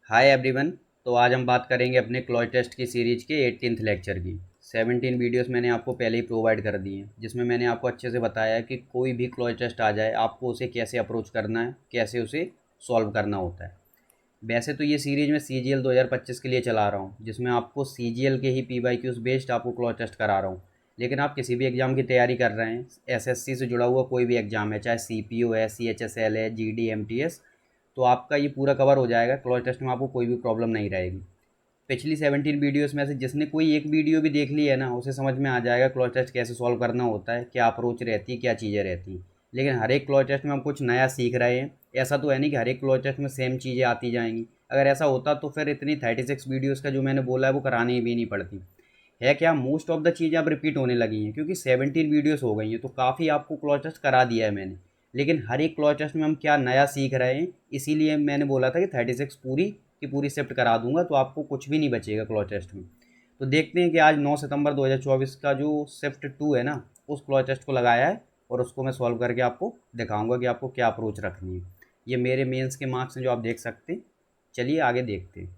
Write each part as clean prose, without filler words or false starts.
Hi everyone. तो आज हम बात करेंगे अपने क्लॉज टेस्ट की सीरीज के 18th लेक्चर की। 17 वीडियोस मैंने आपको पहले ही प्रोवाइड कर दी हैं, जिसमें मैंने आपको अच्छे से बताया है कि कोई भी क्लॉज टेस्ट आ जाए आपको उसे कैसे अप्रोच करना है, कैसे उसे सॉल्व करना होता है। वैसे तो ये सीरीज मैं CGL 2025 के लिए चला रहा हूँ, जिसमें आपको CGL के ही PYQs बेस्ड आपको क्लॉज टेस्ट करा रहा हूँ। लेकिन आप किसी भी एग्ज़ाम की तैयारी कर रहे हैं, SSC से जुड़ा हुआ कोई भी एग्ज़ाम है, चाहे CPO है, CHSL है, GD MTS, तो आपका ये पूरा कवर हो जाएगा। क्लॉज टेस्ट में आपको कोई भी प्रॉब्लम नहीं रहेगी। पिछली 17 वीडियोस में से जिसने कोई एक वीडियो भी देख ली है ना, उसे समझ में आ जाएगा क्लॉज टेस्ट कैसे सॉल्व करना होता है, क्या अप्रोच रहती है, क्या चीज़ें रहती हैं। लेकिन हर एक क्लॉज टेस्ट में हम कुछ नया सीख रहे हैं। ऐसा तो है नहीं कि हर एक क्लॉज टेस्ट में सेम चीज़ें आती जाएंगी। अगर ऐसा होता तो फिर इतनी 36 वीडियोज़ का जो मैंने बोला है वो करानी भी नहीं पड़ती है। क्या मोस्ट ऑफ द चीज़ें अब रिपीट होने लगी हैं, क्योंकि 17 वीडियोस हो गई हैं, तो काफ़ी आपको क्लॉज टेस्ट करा दिया है मैंने। लेकिन हर एक क्लॉज टेस्ट में हम क्या नया सीख रहे हैं, इसीलिए मैंने बोला था कि 36 पूरी की पूरी शिफ्ट करा दूंगा, तो आपको कुछ भी नहीं बचेगा क्लॉज टेस्ट में। तो देखते हैं कि आज 9 सितंबर 2024 का जो शिफ्ट 2 है ना, उस क्लॉज टेस्ट को लगाया है और उसको मैं सॉल्व करके आपको दिखाऊंगा कि आपको क्या अप्रोच रखनी है। ये मेरे मेंस के मार्क्स हैं जो आप देख सकते हैं। चलिए आगे देखते हैं।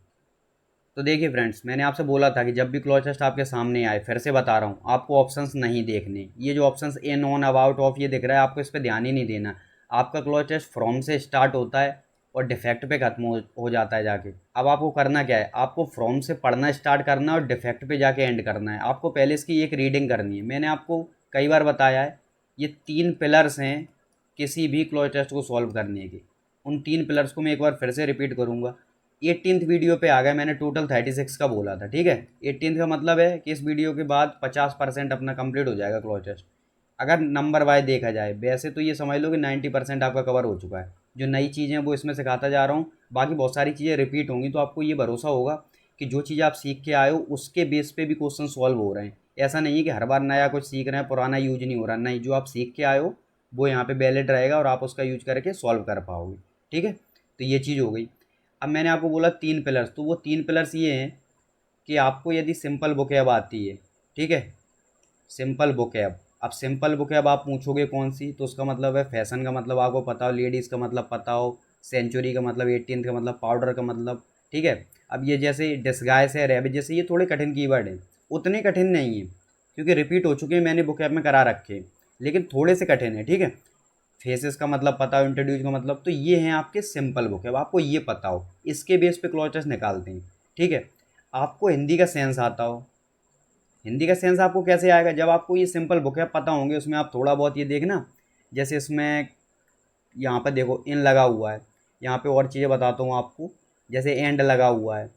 तो देखिए फ्रेंड्स, मैंने आपसे बोला था कि जब भी क्लॉज टेस्ट आपके सामने आए, फिर से बता रहा हूँ, आपको ऑप्शंस नहीं देखने। ये जो options in, on, about, of ये दिख रहा है, आपको इस पर ध्यान ही नहीं देना। आपका क्लॉज टेस्ट फ्रॉम से स्टार्ट होता है और डिफेक्ट पे खत्म हो जाता है जाके। अब आपको करना क्या है, आपको फ्रॉम से पढ़ना स्टार्ट करना है और डिफेक्ट पे जाके एंड करना है। आपको पहले इसकी एक रीडिंग करनी है। मैंने आपको कई बार बताया है, ये 3 पिलर्स हैं किसी भी क्लॉज टेस्ट को सॉल्व करने के। उन 3 पिलर्स को मैं एक बार फिर से रिपीट करूँगा। 18th वीडियो पे आ गया, मैंने टोटल 36 का बोला था, ठीक है। 18th का मतलब है कि इस वीडियो के बाद 50% अपना कंप्लीट हो जाएगा क्लॉज टेस्ट। अगर नंबर वाइज देखा जाए, वैसे तो ये समझ लो कि 90% आपका कवर हो चुका है। जो नई चीज़ें हैं वो इसमें सिखाता जा रहा हूँ, बाकी बहुत सारी चीज़ें रिपीट होंगी, तो आपको ये भरोसा होगा कि जो चीज़ आप सीख के आए हो उसके बेस पे भी क्वेश्चन सॉल्व हो रहे हैं। ऐसा नहीं है कि हर बार नया कुछ सीख रहे हैं, पुराना यूज नहीं हो रहा। नहीं, जो आप सीख के आए हो वो यहाँ पे वैलिड रहेगा और आप उसका यूज करके सॉल्व कर पाओगे, ठीक है। तो ये चीज़ हो गई। अब मैंने आपको बोला 3 पिलर्स, तो वो 3 पिलर्स ये हैं कि आपको यदि सिंपल वोकैब आती है, ठीक है, सिंपल वोकैब। अब सिंपल वोकैब आप पूछोगे कौन सी, तो उसका मतलब है फैशन का मतलब आपको पता हो, लेडीज़ का मतलब पता हो, सेंचुरी का मतलब, 18th का मतलब, पाउडर का मतलब, ठीक है। अब ये जैसे डिस्गाइस है, रैबिट, जैसे ये थोड़े कठिन कीवर्ड हैं। उतने कठिन नहीं है क्योंकि रिपीट हो चुके हैं, मैंने वोकैब में करा रखे हैं, लेकिन थोड़े से कठिन है, ठीक है। फेसेस का मतलब पता हो, इंट्रोड्यूस का मतलब, तो ये हैं आपके सिंपल बुक है। अब आपको ये पता हो, इसके बेस पे क्लॉचेस निकालते हैं, ठीक है। आपको हिंदी का सेंस आता हो। हिंदी का सेंस आपको कैसे आएगा, जब आपको ये सिंपल बुक है पता होंगे, उसमें आप थोड़ा बहुत ये देखना। जैसे इसमें यहाँ पर देखो इन लगा हुआ है, यहाँ पे और चीज़ें बताता हूँ आपको। जैसे एंड लगा हुआ है,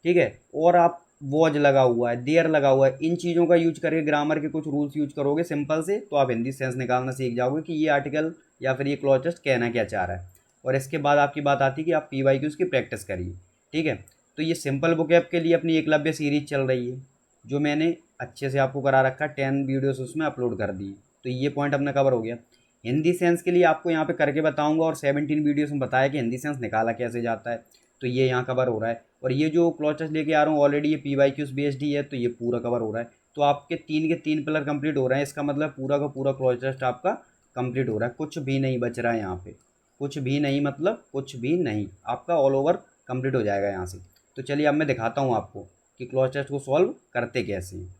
ठीक है, और आप वॉज लगा हुआ है, देयर लगा हुआ है, इन चीज़ों का यूज करके ग्रामर के कुछ रूल्स यूज करोगे सिंपल से, तो आप हिंदी सेंस निकालना सीख जाओगे कि ये आर्टिकल या फिर ये क्लॉज कहना क्या चाह रहा है। और इसके बाद आपकी बात आती है कि आप PYQs की प्रैक्टिस करिए, ठीक है। तो ये सिंपल बुकैब के लिए अपनी एकलव्य सीरीज चल रही है, जो मैंने अच्छे से आपको करा रखा, 10 वीडियोस उसमें अपलोड कर दी। तो ये पॉइंट अपना कवर हो गया। हिंदी सेंस के लिए आपको यहाँ पे करके बताऊंगा, और 17 वीडियोस में बताया कि हिंदी सेंस निकाला कैसे जाता है, तो ये यहाँ कवर हो रहा है। और ये जो क्लॉचेस लेके आ रहा हूँ ऑलरेडी, ये PYQs बेस्ड ही है, तो ये पूरा कवर हो रहा है। तो आपके 3 के 3 पिलर कंप्लीट हो रहे हैं, इसका मतलब पूरा का पूरा क्लॉच टेस्ट आपका कंप्लीट हो रहा है, कुछ भी नहीं बच रहा है यहाँ पे। कुछ भी नहीं मतलब कुछ भी नहीं, आपका ऑल ओवर कंप्लीट हो जाएगा यहाँ से। तो चलिए अब मैं दिखाता हूँ आपको कि क्लॉच टेस्ट को सॉल्व करते कैसे हैं।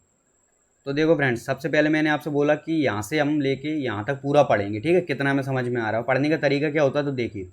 तो देखो फ्रेंड्स, सबसे पहले मैंने आपसे बोला कि यहाँ से हम लेके यहाँ तक पूरा पढ़ेंगे, ठीक है। कितना हमें समझ में आ रहा है, पढ़ने का तरीका क्या होता है, तो देखिए।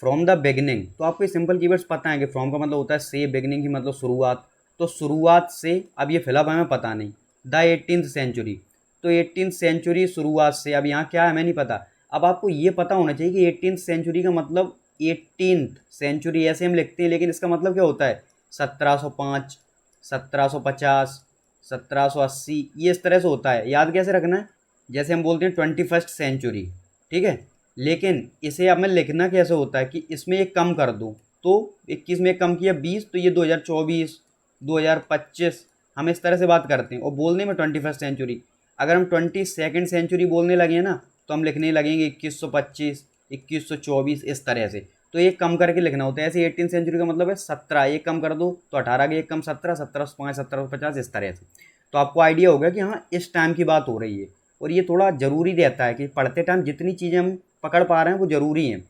फ्रॉम द बिगनिंग, तो आपको सिंपल कीवर्ड्स पता है कि फ्रॉम का मतलब होता है से, बिगनिंग की मतलब शुरुआत। तो शुरुआत से, अब ये फिलहाल हमें पता नहीं। द 18th सेंचुरी, तो 18th सेंचुरी शुरुआत से, अब यहाँ क्या है हमें नहीं पता। अब आपको ये पता होना चाहिए कि 18th सेंचुरी का मतलब 18th सेंचुरी ऐसे हम लिखते हैं, लेकिन इसका मतलब क्या होता है, 1705, 1750, 1780, ये इस तरह से होता है। याद कैसे रखना है, जैसे हम बोलते हैं 21st सेंचुरी, ठीक है। लेकिन इसे अब मैं लिखना कैसे होता है कि इसमें एक कम कर दूँ, तो 21 में एक कम किया 20, तो ये 2024, 2025, हम इस तरह से बात करते हैं। और बोलने में 21st सेंचुरी, अगर हम 22nd सेंचुरी बोलने लगे ना, तो हम लिखने लगेंगे 2125, 2124, इस तरह से। तो एक कम करके लिखना होता है। ऐसे 18th सेंचुरी का मतलब है 17, एक कम कर दो तो 18 के एक कम 17, 1705, 1750, इस तरह से। तो आपको आइडिया होगा कि हाँ इस टाइम की बात हो रही है। और ये थोड़ा ज़रूरी रहता है कि पढ़ते टाइम जितनी चीज़ें हम पकड़ पा रहे हैं वो ज़रूरी हैं।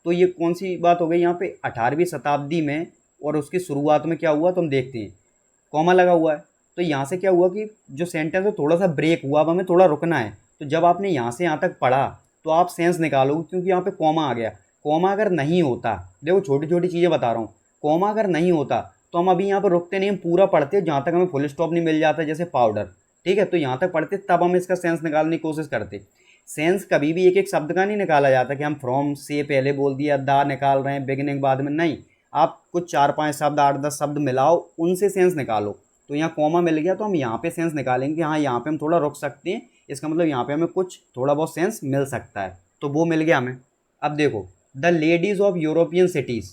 तो ये कौन सी बात हो गई यहाँ पे, 18वीं शताब्दी में और उसकी शुरुआत में क्या हुआ तो हम देखते हैं, कॉमा लगा हुआ है। तो यहाँ से क्या हुआ कि जो सेंटेंस है थोड़ा सा ब्रेक हुआ, अब हमें थोड़ा रुकना है। तो जब आपने यहाँ से यहाँ तक पढ़ा तो आप सेंस निकालोगे, क्योंकि यहाँ पे कॉमा आ गया। कॉमा अगर नहीं होता, देखो छोटी छोटी चीज़ें बता रहा हूँ, कॉमा अगर नहीं होता तो हम अभी यहाँ पर रुकते नहीं, हम पूरा पढ़ते जहाँ तक हमें फुल स्टॉप नहीं मिल जाता, जैसे पाउडर, ठीक है। तो यहाँ तक पढ़ते तब हम इसका सेंस निकालने की कोशिश करते। सेंस कभी भी एक एक शब्द का नहीं निकाला जाता कि हम फ्रॉम से पहले बोल दिया, दा निकाल रहे हैं, बिगिनिंग बाद में, नहीं। आप कुछ 4-5 शब्द, 8-10 शब्द मिलाओ, उनसे सेंस निकालो। तो यहाँ कॉमा मिल गया तो हम यहाँ पे सेंस निकालेंगे कि हाँ यहाँ पे हम थोड़ा रुक सकते हैं, इसका मतलब यहाँ पे हमें कुछ थोड़ा बहुत सेंस मिल सकता है, तो वो मिल गया हमें। अब देखो, the ladies of European cities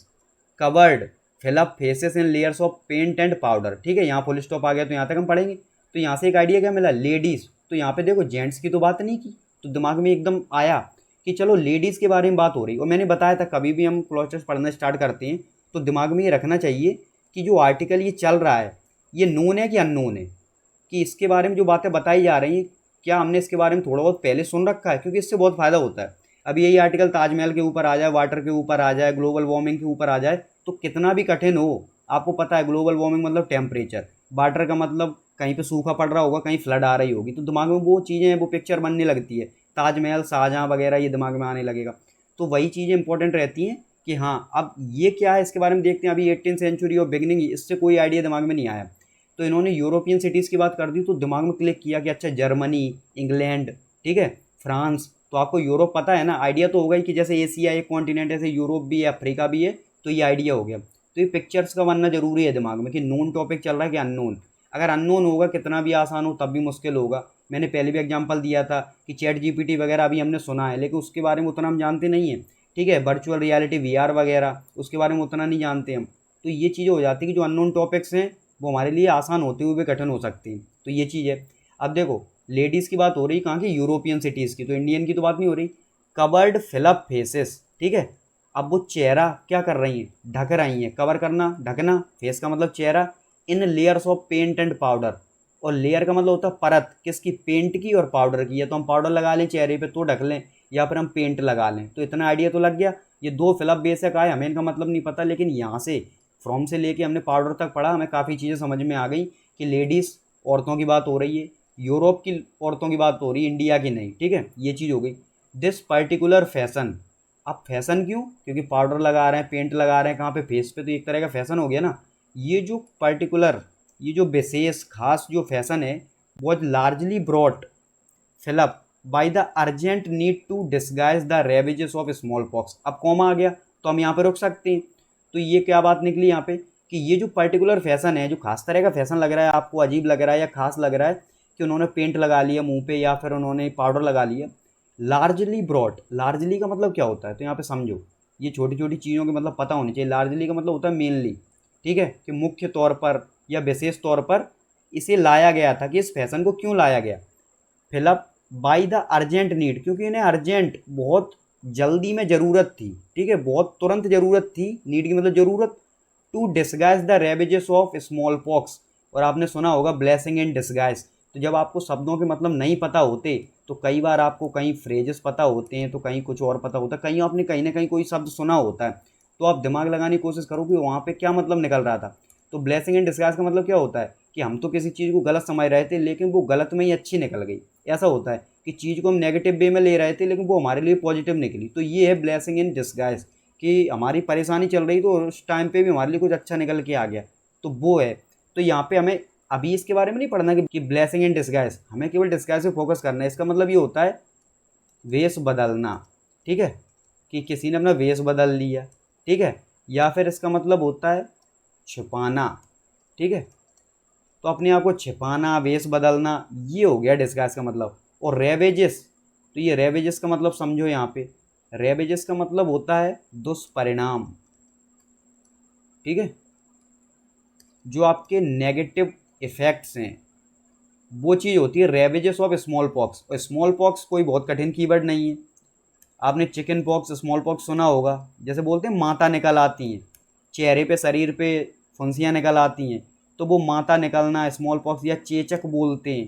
covered fill up faces in layers of paint and powder, ठीक है। यहाँ फुल स्टॉप आ गया तो यहाँ तक हम पढ़ेंगे। तो यहाँ से एक आइडिया क्या मिला, लेडीज़, तो यहाँ पे देखो जेंट्स की तो बात नहीं की, तो दिमाग में एकदम आया कि चलो लेडीज़ के बारे में बात हो रही। और मैंने बताया था कभी भी हम क्लॉज पढ़ना स्टार्ट करते हैं तो दिमाग में ये रखना चाहिए कि जो आर्टिकल ये चल रहा है ये नोन है कि अननोन है, कि इसके बारे में जो बातें बताई जा रही हैं क्या हमने इसके बारे में थोड़ा बहुत पहले सुन रखा है, क्योंकि इससे बहुत फ़ायदा होता है। अब यही आर्टिकल ताजमहल के ऊपर आ जाए, वाटर के ऊपर आ जाए, ग्लोबल वार्मिंग के ऊपर आ जाए, तो कितना भी कठिन हो, आपको पता है ग्लोबल वार्मिंग मतलब टेम्परेचर, वाटर का मतलब कहीं पे सूखा पड़ रहा होगा, कहीं फ्लड आ रही होगी, तो दिमाग में वो चीज़ें, वो पिक्चर बनने लगती है, ताजमहल, शाहजहाँ वगैरह ये दिमाग में आने लगेगा। तो वही चीज़ें इंपॉर्टेंट रहती हैं कि हाँ अब ये क्या है, इसके बारे में देखते हैं। अभी 18वीं सेंचुरी और बिगनिंग, इससे कोई आइडिया दिमाग में नहीं आया, तो इन्होंने यूरोपियन सिटीज़ की बात कर दी तो दिमाग में क्लिक किया कि अच्छा जर्मनी, इंग्लैंड, ठीक है, फ्रांस। तो आपको यूरोप पता है ना, आइडिया तो होगा ही कि जैसे एशिया एक कॉन्टिनेंट, ऐसे यूरोप भी है, अफ्रीका भी है, तो ये आइडिया हो गया। तो ये पिक्चर्स का बनना जरूरी है दिमाग में कि नोन टॉपिक चल रहा है कि अननोन। अगर अननोन होगा कितना भी आसान हो तब भी मुश्किल होगा। मैंने पहले भी एग्जांपल दिया था कि चैट जीपीटी वगैरह अभी हमने सुना है लेकिन उसके बारे में उतना हम जानते नहीं हैं, ठीक है। वर्चुअल रियलिटी वीआर वगैरह उसके बारे में उतना नहीं जानते हम। तो ये चीज़ें हो जाती है कि जो अननोन टॉपिक्स हैं वो हमारे लिए आसान होते हुए भी कठिन हो सकती हैं, तो ये चीज़ है। अब देखो लेडीज़ की बात हो रही कहाँ की, यूरोपियन सिटीज़ की, तो इंडियन की तो बात नहीं हो रही। कवर्ड फिलअप फेसेस, ठीक है। अब वो चेहरा क्या कर रही हैं, ढक रही हैं, कवर करना, ढकना, फेस का मतलब चेहरा, in layers of paint and powder, और लेयर का मतलब होता है परत, किसकी, पेंट की और पाउडर की। या तो हम पाउडर लगा लें चेहरे पे तो ढक लें, या फिर हम पेंट लगा लें, तो इतना आइडिया तो लग गया। ये दो फिलअप बेशक आए, हमें इनका मतलब नहीं पता, लेकिन यहाँ से फ्रॉम से लेके हमने पाउडर तक पढ़ा, हमें काफ़ी चीज़ें समझ में आ गई कि लेडीज़ औरतों की बात हो रही है, यूरोप की औरतों की बात हो रही है, इंडिया की नहीं, ठीक है, ये चीज़ हो गई। दिस पर्टिकुलर फैशन, अब फैशन क्यों, क्योंकि पाउडर लगा रहे हैं, पेंट लगा रहे हैं कहाँ पे, फेस पे, तो एक तरह का फैशन हो गया ना। ये जो पर्टिकुलर, ये जो विशेष खास जो फैशन है was largely brought fill up by the urgent need to disguise the ravages of small pox. अब कॉमा आ गया तो हम यहाँ पे रुक सकते हैं। तो ये क्या बात निकली यहाँ पे कि ये जो पर्टिकुलर फैशन है, जो खास तरह का फैशन लग रहा है, आपको अजीब लग रहा है या खास लग रहा है कि उन्होंने पेंट लगा लिया मुंह पे या फिर उन्होंने पाउडर लगा लिया, लार्जली ब्रॉड, लार्जली का मतलब क्या होता है, तो यहाँ पे समझो, ये छोटी छोटी चीज़ों के मतलब पता होनी चाहिए। लार्जली का मतलब होता है मेनली, ठीक है, कि मुख्य तौर पर या विशेष तौर पर इसे लाया गया था। कि इस फैशन को क्यों लाया गया, fill up by the urgent need, क्योंकि इन्हें अर्जेंट, बहुत जल्दी में ज़रूरत थी, ठीक है, बहुत तुरंत ज़रूरत थी, नीड की मतलब ज़रूरत, to disguise the ravages of small pox. और आपने सुना होगा ब्लेसिंग इन डिस्गाइज। तो जब आपको शब्दों के मतलब नहीं पता होते तो कई बार आपको कहीं फ्रेजेस पता होते हैं तो कहीं कुछ और पता होता है, कहीं आपने कहीं ना कहीं कोई शब्द सुना होता है, तो आप दिमाग लगाने की कोशिश करो कि वहाँ पे क्या मतलब निकल रहा था। तो ब्लेसिंग इन डिस्गाइज का मतलब क्या होता है कि हम तो किसी चीज़ को गलत समझ रहे थे लेकिन वो गलत में ही अच्छी निकल गई। ऐसा होता है कि चीज़ को हम नेगेटिव वे में ले रहे थे लेकिन वो हमारे लिए पॉजिटिव निकली। तो ये है ब्लेसिंग इन डिस्गाइज, कि हमारी परेशानी चल रही तो उस टाइम पे भी हमारे लिए कुछ अच्छा निकल के आ गया, तो वो है। तो यहाँ पे हमें अभी इसके बारे में नहीं पढ़ना कि ब्लेसिंग इन डिस्गाइज, हमें केवल डिस्गाइज पे फोकस करना है। इसका मतलब ये होता है वेश बदलना, ठीक है, कि किसी ने अपना वेश बदल लिया, ठीक है, या फिर इसका मतलब होता है छिपाना, ठीक है, तो अपने आप को छिपाना, वेश बदलना, ये हो गया डिस्गाइज का मतलब। और रेवेजेस, तो ये रेवेजेस का मतलब समझो, यहाँ पे रेवेजेस का मतलब होता है दुष्परिणाम, ठीक है, जो आपके नेगेटिव इफेक्ट्स हैं वो चीज़ होती है रेवेजेस ऑफ स्मॉल पॉक्स। और स्मॉल पॉक्स कोई बहुत कठिन कीवर्ड नहीं है, आपने चिकन पॉक्स, स्मॉल पॉक्स सुना होगा, जैसे बोलते हैं माता निकल आती हैं, चेहरे पे, शरीर पे फुंसियाँ निकल आती हैं, तो वो माता निकलना स्मॉल पॉक्स, या चेचक बोलते हैं,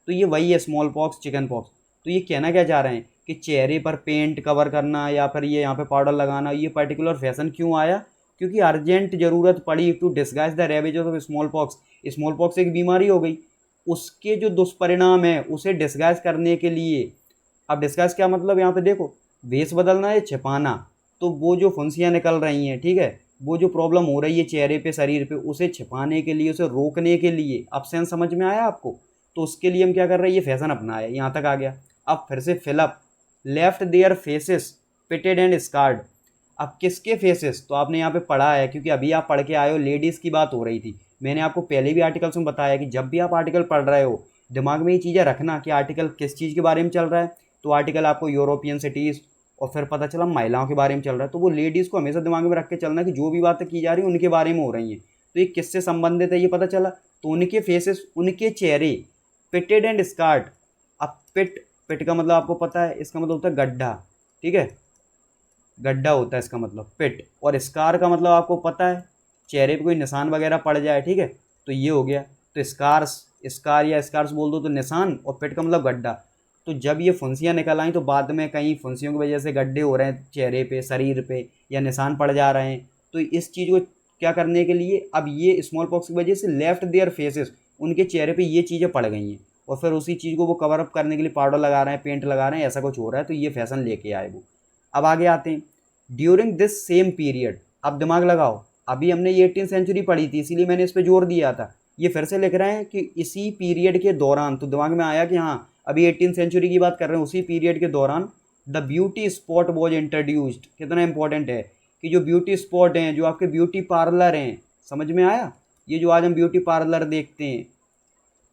तो ये वही है स्मॉल पॉक्स, चिकन पॉक्स। तो ये कहना क्या चाह रहे हैं कि चेहरे पर पेंट कवर करना या फिर ये यहाँ पे पाउडर लगाना, ये पर्टिकुलर फैशन क्यों आया, क्योंकि अर्जेंट ज़रूरत पड़ी to disguise the ravages of small pox. Small pox एक बीमारी हो गई, उसके जो दुष्परिणाम है उसे डिस्गाइज करने के लिए। अब डिस्गाइज क्या मतलब, यहाँ पे देखो, वेश बदलना है, छिपाना। तो वो जो फुंसियाँ निकल रही हैं, ठीक है, वो जो प्रॉब्लम हो रही है चेहरे पे, शरीर पे, उसे छिपाने के लिए, उसे रोकने के लिए। अब सेंस समझ में आया आपको? तो उसके लिए हम क्या कर रहे हैं, ये फैशन अपनाया, यहाँ तक आ गया। अब फिर से fill up, left their faces pitted and scarred. अब किसके फेसेस, तो आपने यहाँ पे पढ़ा है, क्योंकि अभी आप पढ़ के आए हो, लेडीज़ की बात हो रही थी। मैंने आपको पहले भी आर्टिकल्स में बताया कि जब भी आप आर्टिकल पढ़ रहे हो, दिमाग में ये चीज़ें रखना कि आर्टिकल किस चीज़ के बारे में चल रहा है। तो आर्टिकल आपको यूरोपियन सिटीज़, और फिर पता चला महिलाओं के बारे में चल रहा है, तो वो लेडीज़ को हमेशा दिमाग में रख के चलना कि जो भी बातें की जा रही हैं उनके बारे में हो रही हैं। तो ये किससे संबंधित है ये पता चला, तो उनके फेसेस, उनके चेहरे, पिटेड एंड स्कार्ड। अब पिट, पिट का मतलब आपको पता है, इसका मतलब होता है गड्ढा, ठीक है, गड्ढा होता है इसका मतलब पिट। और स्कार का मतलब आपको पता है, चेहरे पे कोई निशान वगैरह पड़ जाए, ठीक है, तो ये हो गया। तो स्कार्स, स्कार या स्कार्स बोल दो तो निशान, और पिट का मतलब गड्ढा। तो जब ये फुंसियाँ निकल आई तो बाद में कहीं फुंसियों की वजह से गड्ढे हो रहे हैं चेहरे पे, शरीर पे, या निशान पड़ जा रहे हैं। तो इस चीज़ को क्या करने के लिए, अब ये स्मॉल पॉक्स की वजह से लेफ्ट देयर फेसेस, उनके चेहरे पे ये चीज़ें पड़ गई हैं, और फिर उसी चीज़ को वो कवर अप करने के लिए पाउडर लगा रहे हैं, पेंट लगा रहे हैं, ऐसा कुछ हो रहा है। तो ये फैशन लेके आए वो। अब आगे आते हैं, ड्यूरिंग दिस सेम पीरियड। अब दिमाग लगाओ, अभी हमने ये 18th सेंचुरी पढ़ी थी, इसीलिए मैंने इस पर जोर दिया था। ये फिर से लिख रहे हैं कि इसी पीरियड के दौरान, तो दिमाग में आया कि हाँ अभी 18th सेंचुरी की बात कर रहे हैं, उसी पीरियड के दौरान the beauty spot was introduced. कितना इंपॉर्टेंट है कि जो ब्यूटी स्पॉट हैं, जो आपके ब्यूटी पार्लर हैं, समझ में आया, ये जो आज हम ब्यूटी पार्लर देखते हैं,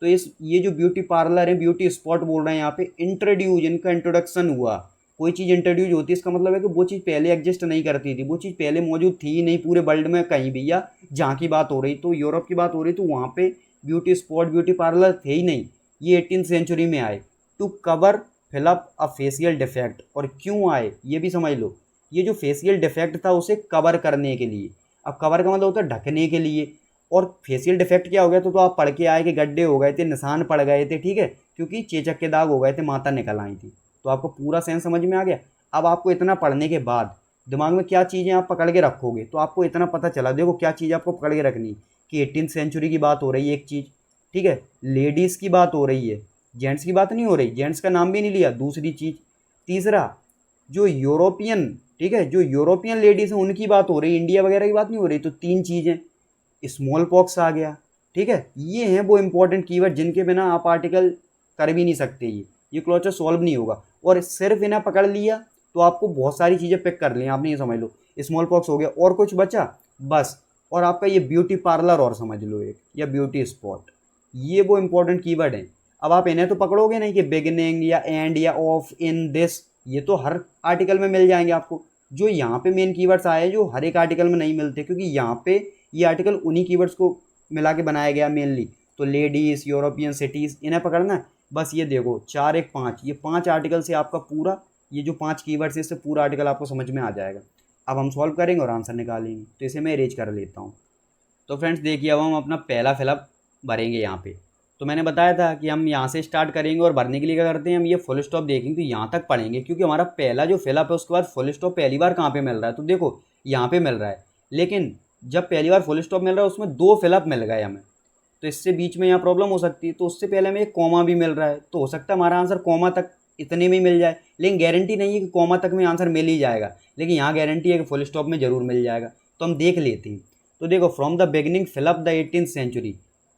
तो ये जो ब्यूटी पार्लर है, ब्यूटी स्पॉट बोल रहे हैं यहाँ पे, इंट्रोड्यूस, इनका इंट्रोडक्शन हुआ। कोई चीज़ इंट्रोड्यूस होती है इसका मतलब है कि वो चीज़ पहले एग्जिस्ट नहीं करती थी, वो चीज़ पहले मौजूद थी ही नहीं पूरे वर्ल्ड में कहीं भी। या जहाँ की बात हो रही, तो यूरोप की बात हो रही, तो वहाँ पे ब्यूटी स्पॉट, ब्यूटी पार्लर थे ही नहीं। ये 18th सेंचुरी में आए to cover fill up a facial defect. और क्यों आए ये भी समझ लो, ये जो फेशियल डिफेक्ट था उसे कवर करने के लिए। अब कवर का मतलब होता है ढकने के लिए। और फेशियल डिफेक्ट क्या हो गया, तो आप पढ़ के आए कि गड्ढे हो गए थे, निशान पड़ गए थे, ठीक है, क्योंकि चेचक के दाग हो गए थे, माता निकल आई थी। तो आपको पूरा सेंस समझ में आ गया। अब आपको इतना पढ़ने के बाद दिमाग में क्या चीज़ें आप पकड़ के रखोगे, तो आपको इतना पता चला, देखो क्या चीज़ आपको पकड़ के रखनी कि 18th सेंचुरी की बात हो रही है एक चीज़, ठीक है, लेडीज़ की बात हो रही है, जेंट्स की बात नहीं हो रही, जेंट्स का नाम भी नहीं लिया, दूसरी चीज़। तीसरा, जो यूरोपियन, ठीक है, जो यूरोपियन लेडीज़ हैं उनकी बात हो रही, इंडिया वगैरह की बात नहीं हो रही। तो तीन चीज़ें, स्मॉल पॉक्स आ गया, ठीक है, ये हैं वो इंपॉर्टेंट कीवर्ड जिनके बिना आप आर्टिकल कर भी नहीं सकते। ये क्लोजर सॉल्व नहीं होगा। और सिर्फ इन्हें पकड़ लिया तो आपको बहुत सारी चीज़ें पिक कर ली, आपने ये समझ लो, स्मॉल पॉक्स हो गया, और कुछ बचा बस, और आपका ये ब्यूटी पार्लर और समझ लो एक, या ब्यूटी स्पॉट, ये वो इंपॉर्टेंट कीवर्ड हैं। अब आप इन्हें तो पकड़ोगे नहीं कि बिगिनिंग या एंड या ऑफ, इन, दिस, ये तो हर आर्टिकल में मिल जाएंगे आपको। जो यहाँ पे मेन कीवर्ड्स आए हैं जो हर एक आर्टिकल में नहीं मिलते, क्योंकि यहाँ पे ये आर्टिकल उन्हीं कीवर्ड्स को मिला के बनाया गया मेनली। तो लेडीज़, यूरोपियन सिटीज़, इन्हें पकड़ना है बस। ये देखो 4 1 5, ये 5 आर्टिकल से आपका पूरा, ये जो 5 कीवर्ड्स है इससे पूरा आर्टिकल आपको समझ में आ जाएगा। अब हम सॉल्व करेंगे और आंसर निकालेंगे। तो इसे मैं अरेंज कर लेता हूँ। तो फ्रेंड्स देखिए, अब हम अपना पहला फिलअप भरेंगे यहाँ पे। तो मैंने बताया था कि हम यहाँ से स्टार्ट करेंगे, और भरने के लिए क्या करते हैं, हम ये फुल स्टॉप देखेंगे तो यहाँ तक पढ़ेंगे, क्योंकि हमारा पहला जो फिलअप है उसके बाद फुल स्टॉप पहली बार कहाँ पे मिल रहा है, तो देखो यहाँ पे मिल रहा है। लेकिन जब पहली बार फुल स्टॉप मिल रहा है उसमें 2 फिलअप मिल गए हमें, तो इससे बीच में यहाँ प्रॉब्लम हो सकती है। तो उससे पहले हमें एक कॉमा भी मिल रहा है, तो हो सकता है हमारा आंसर कॉमा तक इतने में ही मिल जाए। लेकिन गारंटी नहीं है कि कॉमा तक में आंसर मिल ही जाएगा, लेकिन यहाँ गारंटी है कि फुल स्टॉप में ज़रूर मिल जाएगा। तो हम देख लेते हैं। तो देखो, from the beginning fill up the 18th century.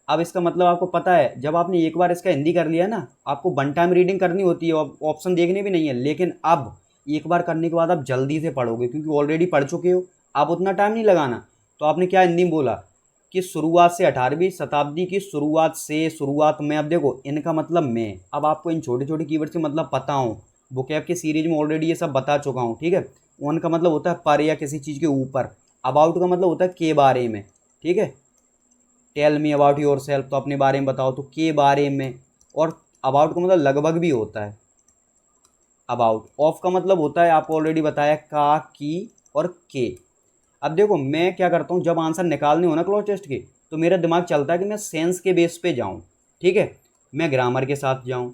अब इसका मतलब आपको पता है, जब आपने एक बार इसका हिंदी कर लिया ना, आपको 1 टाइम रीडिंग करनी होती है, ऑप्शन देखने भी नहीं है। लेकिन अब एक बार करने के बाद आप जल्दी से पढ़ोगे, क्योंकि ऑलरेडी पढ़ चुके हो, आप उतना टाइम नहीं लगाना। तो आपने क्या हिंदी में बोला कि शुरुआत से 18वीं शताब्दी की शुरुआत से, शुरुआत में। अब देखो इनका मतलब मैं, अब आपको इन छोटे छोटे कीवर्ड से मतलब पता हूँ, वोकैब की सीरीज में ऑलरेडी ये सब बता चुका हूँ, ठीक है। ऑन का मतलब होता है पर या किसी चीज़ के ऊपर। अबाउट का मतलब होता है के बारे में, ठीक है। Tell me about yourself, तो अपने बारे में बताओ, तो के बारे में। और अबाउट का मतलब लगभग भी होता है अबाउट। ऑफ का मतलब होता है, आपको ऑलरेडी बताया, का, की और के। अब देखो मैं क्या करता हूँ, जब आंसर निकालने हो ना क्लॉज टेस्ट के, तो मेरा दिमाग चलता है कि मैं सेंस के बेस पे जाऊँ, ठीक है, मैं ग्रामर के साथ जाऊँ,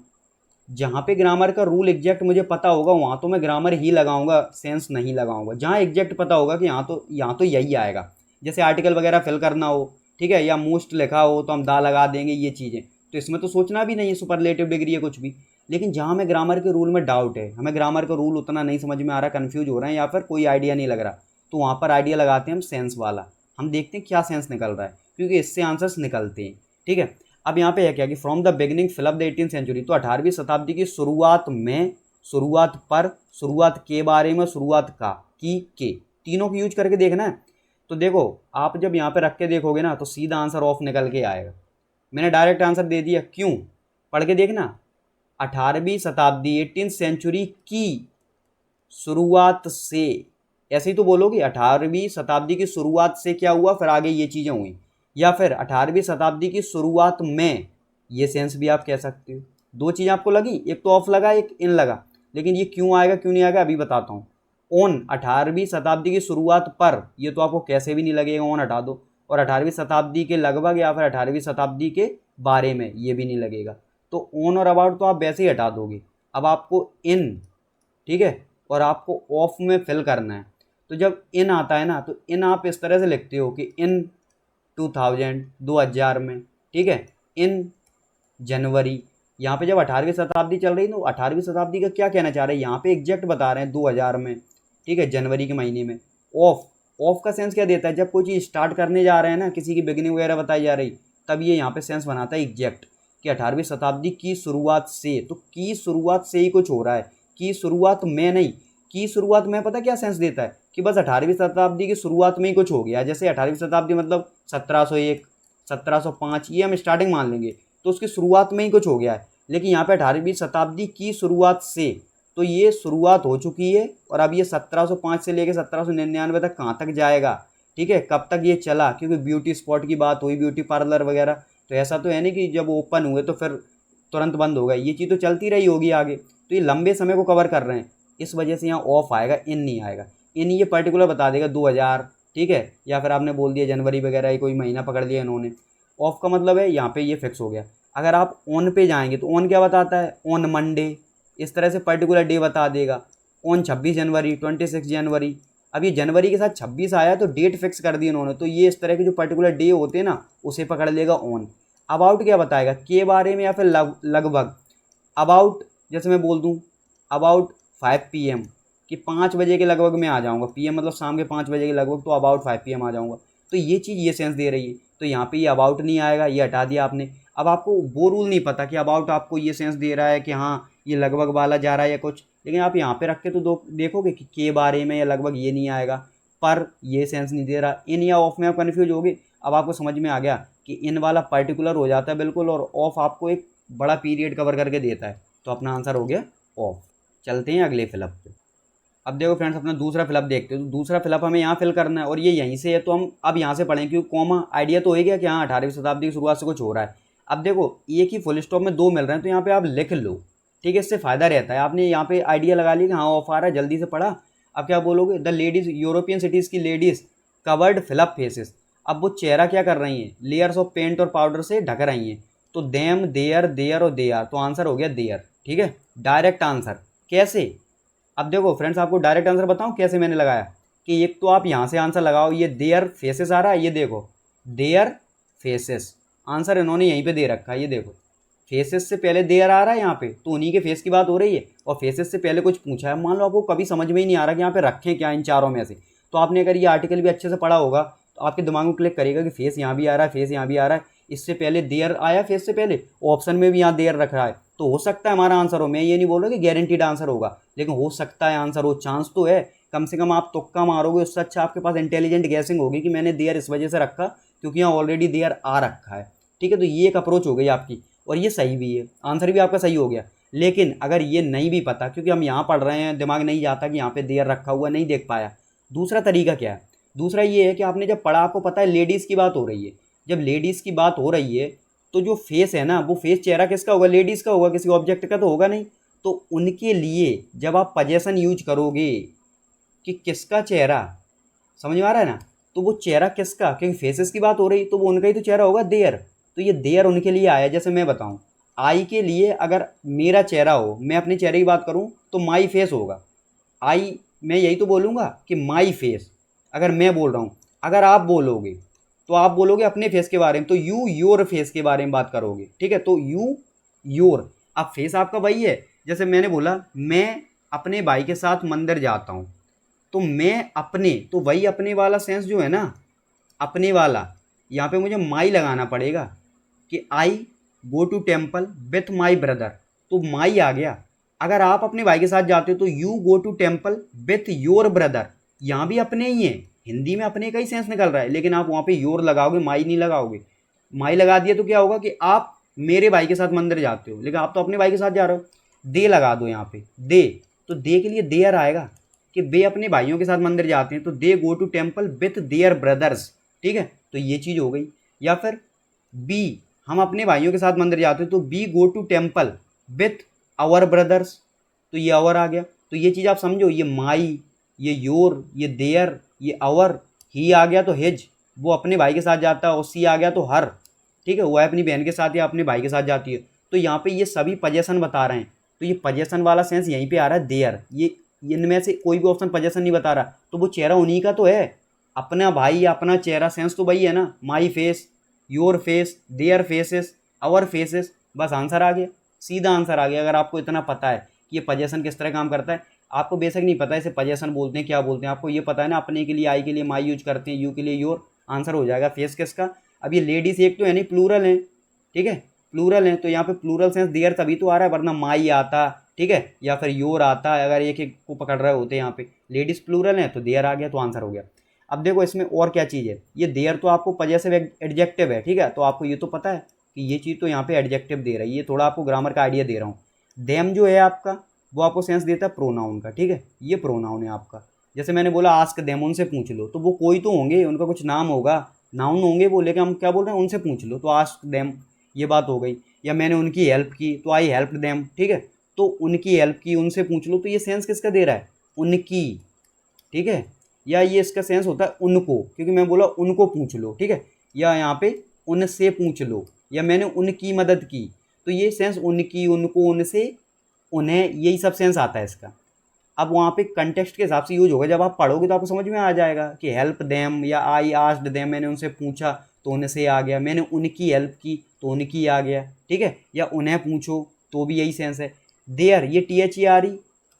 जहाँ पे ग्रामर का रूल एग्जैक्ट मुझे पता होगा वहाँ तो मैं ग्रामर ही लगाऊंगा, सेंस नहीं लगाऊंगा। जहाँ एग्जैक्ट पता होगा कि यहाँ तो यही आएगा, जैसे आर्टिकल वगैरह फिल करना हो, ठीक है, या मोस्ट लिखा हो तो हम दा लगा देंगे, ये चीज़ें तो इसमें तो सोचना भी नहीं है सुपरलेटिव डिग्री है कुछ भी। लेकिन जहाँ हमें ग्रामर के रूल में डाउट है, हमें ग्रामर का रूल उतना नहीं समझ में आ रहा, कन्फ्यूज हो रहे हैं या फिर कोई आइडिया नहीं लग रहा, तो वहाँ पर आइडिया लगाते हैं हम सेंस वाला। हम देखते हैं क्या सेंस निकल रहा है, क्योंकि इससे आंसर्स निकलते हैं। ठीक है, अब यहाँ पे है क्या कि from the beginning fill up the 18th century, तो 18वीं शताब्दी की शुरुआत में, शुरुआत पर, शुरुआत के बारे में, शुरुआत का, की, के, तीनों को यूज करके देखना है। तो देखो आप जब यहाँ पे रख के देखोगे ना तो सीधा आंसर ऑफ निकल के आएगा। मैंने डायरेक्ट आंसर दे दिया, क्यों, पढ़ के देखना। 18वीं शताब्दी 18th सेंचुरी की शुरुआत से, ऐसे ही तो बोलोगे 18वीं शताब्दी की शुरुआत से क्या हुआ, फिर आगे ये चीज़ें हुई, या फिर 18वीं शताब्दी की शुरुआत में, ये सेंस भी आप कह सकते हो। दो चीज़ें आपको लगी, एक तो ऑफ लगा, एक इन लगा, लेकिन ये क्यों आएगा क्यों नहीं आएगा अभी बताता हूँ। ऑन 18वीं शताब्दी की शुरुआत पर, ये तो आपको कैसे भी नहीं लगेगा, ऑन हटा दो। और 18वीं शताब्दी के लगभग या फिर 18वीं शताब्दी के बारे में, ये भी नहीं लगेगा। तो ऑन और अबाउट तो आप वैसे ही हटा दोगे। अब आपको इन, ठीक है, और आपको ऑफ में फिल करना है। तो जब इन आता है ना तो इन आप इस तरह से लिखते हो कि इन 2000 में, ठीक है, इन जनवरी। यहाँ पे जब 18वीं शताब्दी चल रही तो 18वीं शताब्दी का क्या कहना चाह रहे हैं, यहाँ पे एग्जैक्ट बता रहे हैं 2000 में, ठीक है, जनवरी के महीने में। ऑफ, ऑफ का सेंस क्या देता है, जब कोई चीज़ स्टार्ट करने जा रहे हैं ना, किसी की बिगिनिंग वगैरह बताई जा रही, तब ये यहाँ पे सेंस बनाता है एग्जैक्ट कि 18वीं शताब्दी की शुरुआत से। तो की शुरुआत से ही कुछ हो रहा है, की शुरुआत में नहीं। की शुरुआत में पता क्या सेंस देता है कि बस 18वीं शताब्दी की शुरुआत में ही कुछ हो गया। जैसे 18वीं शताब्दी मतलब 1701, 1705, ये हम स्टार्टिंग मान लेंगे, तो उसकी शुरुआत में ही कुछ हो गया है। लेकिन यहाँ पे 18वीं शताब्दी की शुरुआत से, तो ये शुरुआत हो चुकी है, और अब ये 1705 से लेकर 1799 तक कहाँ तक जाएगा, ठीक है, कब तक ये चला, क्योंकि ब्यूटी स्पॉट की बात हुई, ब्यूटी पार्लर वगैरह, तो ऐसा तो है नहीं कि जब ओपन हुए तो फिर तुरंत बंद हो गए, ये चीज़ तो चलती रही होगी आगे। तो ये लंबे समय को कवर कर रहे हैं, इस वजह से यहाँ ऑफ आएगा, इन नहीं आएगा। इन ये पर्टिकुलर बता देगा 2000, ठीक है, या फिर आपने बोल दिया जनवरी वगैरह, कोई महीना पकड़ लिया इन्होंने। ऑफ का मतलब है यहाँ पे ये फिक्स हो गया। अगर आप ऑन पे जाएंगे तो ऑन क्या बताता है, ऑन मंडे, इस तरह से पर्टिकुलर डे बता देगा। ऑन 26 जनवरी, 26 जनवरी। अब ये जनवरी के साथ 26 आया तो डेट फिक्स कर दी इन्होंने, तो ये इस तरह के जो पर्टिकुलर डे होते हैं ना उसे पकड़ लेगा ऑन। अबाउट क्या बताएगा, के बारे में या फिर लगभग। अबाउट जैसे मैं बोल दूँ अबाउट 5 PM कि 5 बजे के लगभग में आ जाऊँगा, PM मतलब शाम के 5 बजे के लगभग, तो अबाउट 5 PM आ जाऊँगा। तो ये चीज़ ये सेंस दे रही है, तो यहाँ पे ये अबाउट नहीं आएगा, ये हटा दिया आपने। अब आपको वो रूल नहीं पता कि अबाउट आपको ये सेंस दे रहा है कि हाँ ये लगभग वाला जा रहा है या कुछ, लेकिन आप यहाँ पे रख के तो देखोगे कि के बारे में या लगभग ये नहीं आएगा, पर ये सेंस नहीं दे रहा। इन या ऑफ में आप कन्फ्यूज हो गए। अब आपको समझ में आ गया कि इन वाला पर्टिकुलर हो जाता है बिल्कुल, और ऑफ आपको एक बड़ा पीरियड कवर करके देता है, तो अपना आंसर हो गया ऑफ। चलते हैं अगले फिलअप पे। अब देखो फ्रेंड्स अपना दूसरा फिलअप देखते हैं। तो दूसरा फिलअप हमें यहाँ फिल करना है और ये यहीं से है, तो हम अब यहाँ से पढ़ें, क्योंकि कॉमा आइडिया तो हो गया कि हाँ 18वीं शताब्दी की शुरुआत से कुछ हो रहा है। अब देखो एक ही फुल स्टॉप में दो मिल रहे हैं, तो यहाँ पे आप लिख लो, ठीक है, इससे फ़ायदा रहता है। आपने यहाँ पे आइडिया लगा लिया कि हाँ ऑफ आ रहा है, जल्दी से पढ़ा। अब क्या बोलोगे, द लेडीज़, यूरोपियन सिटीज़ की लेडीज़ कवर्ड फिलअप फेसेस। अब वो चेहरा क्या कर रही हैं, लेयर्स ऑफ पेंट और पाउडर से ढक रही हैं। तो देम, देयर, देयर और दे आर, तो आंसर हो गया देयर, ठीक है, डायरेक्ट आंसर। कैसे, अब देखो फ्रेंड्स आपको डायरेक्ट आंसर बताऊं कैसे मैंने लगाया, कि एक तो आप यहाँ से आंसर लगाओ, ये देयर फेसेस आ रहा है, ये देखो देयर फेसेस, आंसर इन्होंने यहीं पे दे रखा है, ये देखो फेसेस से पहले देयर आ रहा है यहाँ पे, तो उन्हीं के फेस की बात हो रही है, और फेसेस से पहले कुछ पूछा है। मान लो आपको कभी समझ में ही नहीं आ रहा कि यहाँ पे रखें क्या इन चारों में से, तो आपने अगर ये आर्टिकल भी अच्छे से पढ़ा होगा तो आपके दिमाग में क्लिक करेगा कि फेस यहाँ भी आ रहा है, फेस यहाँ भी आ रहा है, इससे पहले देयर आया, फेस से पहले ऑप्शन में भी यहाँ देयर रख रहा है, तो हो सकता है हमारा आंसर हो। मैं ये नहीं बोल रहा कि गारंटीड आंसर होगा, लेकिन हो सकता है आंसर हो, चांस तो है। कम से कम आप तुक्का मारोगे, उससे अच्छा आपके पास इंटेलिजेंट गैसिंग होगी कि मैंने देयर इस वजह से रखा क्योंकि यहाँ ऑलरेडी देयर आ रखा है, ठीक है। तो ये एक अप्रोच हो गई आपकी, और ये सही भी है, आंसर भी आपका सही हो गया। लेकिन अगर ये नहीं भी पता, क्योंकि हम यहाँ पढ़ रहे हैं, दिमाग नहीं जाता कि यहाँ पे देयर रखा हुआ, नहीं देख पाया। दूसरा तरीका क्या है, दूसरा ये है कि आपने जब पढ़ा, आपको पता है लेडीज़ की बात हो रही है, जब लेडीज़ की बात हो रही है तो जो फेस है ना, वो फेस चेहरा किसका होगा, लेडीज़ का होगा, किसी ऑब्जेक्ट का तो होगा नहीं। तो उनके लिए जब आप पजेशन यूज करोगे कि किसका चेहरा, समझ में आ रहा है ना, तो वो चेहरा किसका, क्योंकि फेसेस की बात हो रही तो वो उनका ही तो चेहरा होगा, देयर। तो ये देयर उनके लिए आया। जैसे मैं बताऊं, आई के लिए अगर मेरा चेहरा हो, मैं अपने चेहरे की बात करूं तो माई फेस होगा। आई, मैं यही तो बोलूँगा कि माई फेस, अगर मैं बोल रहा हूँ। अगर आप बोलोगे तो आप बोलोगे अपने फेस के बारे में, तो यू योर फेस के बारे में बात करोगे, ठीक है। तो यू योर, अब फेस आपका वही है। जैसे मैंने बोला मैं अपने भाई के साथ मंदिर जाता हूँ, तो मैं अपने, तो वही अपने वाला सेंस जो है ना, अपने वाला, यहाँ पे मुझे माई लगाना पड़ेगा कि I go to temple with my brother, तो माई आ गया। अगर आप अपने भाई के साथ जाते हो तो you go to temple with your brother, यहाँ भी अपने ही है, हिंदी में अपने का ही सेंस निकल रहा है, लेकिन आप वहाँ पे योर लगाओगे, माई नहीं लगाओगे। माई लगा दिया तो क्या होगा कि आप मेरे भाई के साथ मंदिर जाते हो, लेकिन आप तो अपने भाई के साथ जा रहे हो। दे लगा दो यहाँ पे, दे, तो दे के लिए देयर आएगा कि वे अपने भाइयों के साथ मंदिर जाते हैं, तो they go to temple with their brothers, ठीक है। तो ये चीज़ हो गई। या फिर बी, हम अपने भाइयों के साथ मंदिर जाते हैं, तो we go to temple with our brothers, तो ये आवर आ गया। तो ये चीज़ आप समझो, ये माई, ये योर, ये देयर, ये आवर, ही आ गया तो हिज, वो अपने भाई के साथ जाता है, और सी आ गया तो हर, ठीक है, वो है अपनी बहन के साथ या अपने भाई के साथ जाती है। तो यहाँ पे ये सभी पजेशन बता रहे हैं, तो ये पजेशन वाला सेंस यहीं पे आ रहा है, देयर। ये इनमें से कोई भी ऑप्शन पजेशन नहीं बता रहा, तो वो चेहरा उन्हीं का तो है, अपना भाई, अपना चेहरा, सेंस तो वही है ना, my face, your face, their faces, our faces, बस आंसर आ गया, सीधा आंसर आ गया। अगर आपको इतना पता है कि ये पजेशन किस तरह काम करता है, आपको बेसिक नहीं पता है इसे पजेशन बोलते हैं क्या बोलते हैं, आपको ये पता है ना, अपने के लिए आई के लिए माई यूज करते हैं, यू के लिए योर, आंसर हो जाएगा फेस किसका। अब ये लेडीज एक तो है नहीं, प्लूरल है, ठीक है, प्लूरल है, तो यहाँ पे प्लूरल सेंस देयर तभी तो आ रहा है, वरना माई आता, ठीक है, या फिर योर आता है, अगर एक एक को पकड़ रहे होते हैं। यहाँ पे लेडीज प्लूरल है तो देयर आ गया, तो आंसर हो गया। अब देखो इसमें और क्या चीज़ है, ये देयर तो आपको पजेसिव एडजेक्टिव है, ठीक है, तो आपको ये तो पता है कि ये चीज़ तो यहाँ पे एडजेक्टिव दे रही है, ये थोड़ा आपको ग्रामर का आइडिया दे रहा हूँ। देम जो है आपका, वो आपको सेंस देता है प्रोनाउन का, ठीक है, ये प्रोनाउन है आपका। जैसे मैंने बोला आस्क देम, उनसे पूछ लो, तो वो कोई तो होंगे, उनका कुछ नाम होगा, नाउन होंगे वो, लेकिन हम क्या बोल रहे हैं, उनसे पूछ लो, तो आस्क देम, ये बात हो गई। या मैंने उनकी हेल्प की, तो आई हेल्प देम, ठीक है, तो उनकी हेल्प की, उनसे पूछ लो, तो ये सेंस किसका दे रहा है, उनकी, ठीक है। या ये इसका सेंस होता है उनको, क्योंकि मैं बोला उनको पूछ लो, ठीक है, या यहाँ पे उनसे पूछ लो, या मैंने उनकी मदद की, तो ये सेंस उनकी, उनको, उनसे, उन्हें, यही सब सेंस आता है इसका। अब वहाँ पे कंटेक्स्ट के हिसाब से यूज होगा, जब आप पढ़ोगे तो आपको समझ में आ जाएगा कि हेल्प देम, या आई आस्क्ड देम, मैंने उनसे पूछा तो उनसे आ गया, मैंने उनकी हेल्प की तो उनकी आ गया, ठीक है, या उन्हें पूछो तो भी यही सेंस है। देयर, ये T H E R E,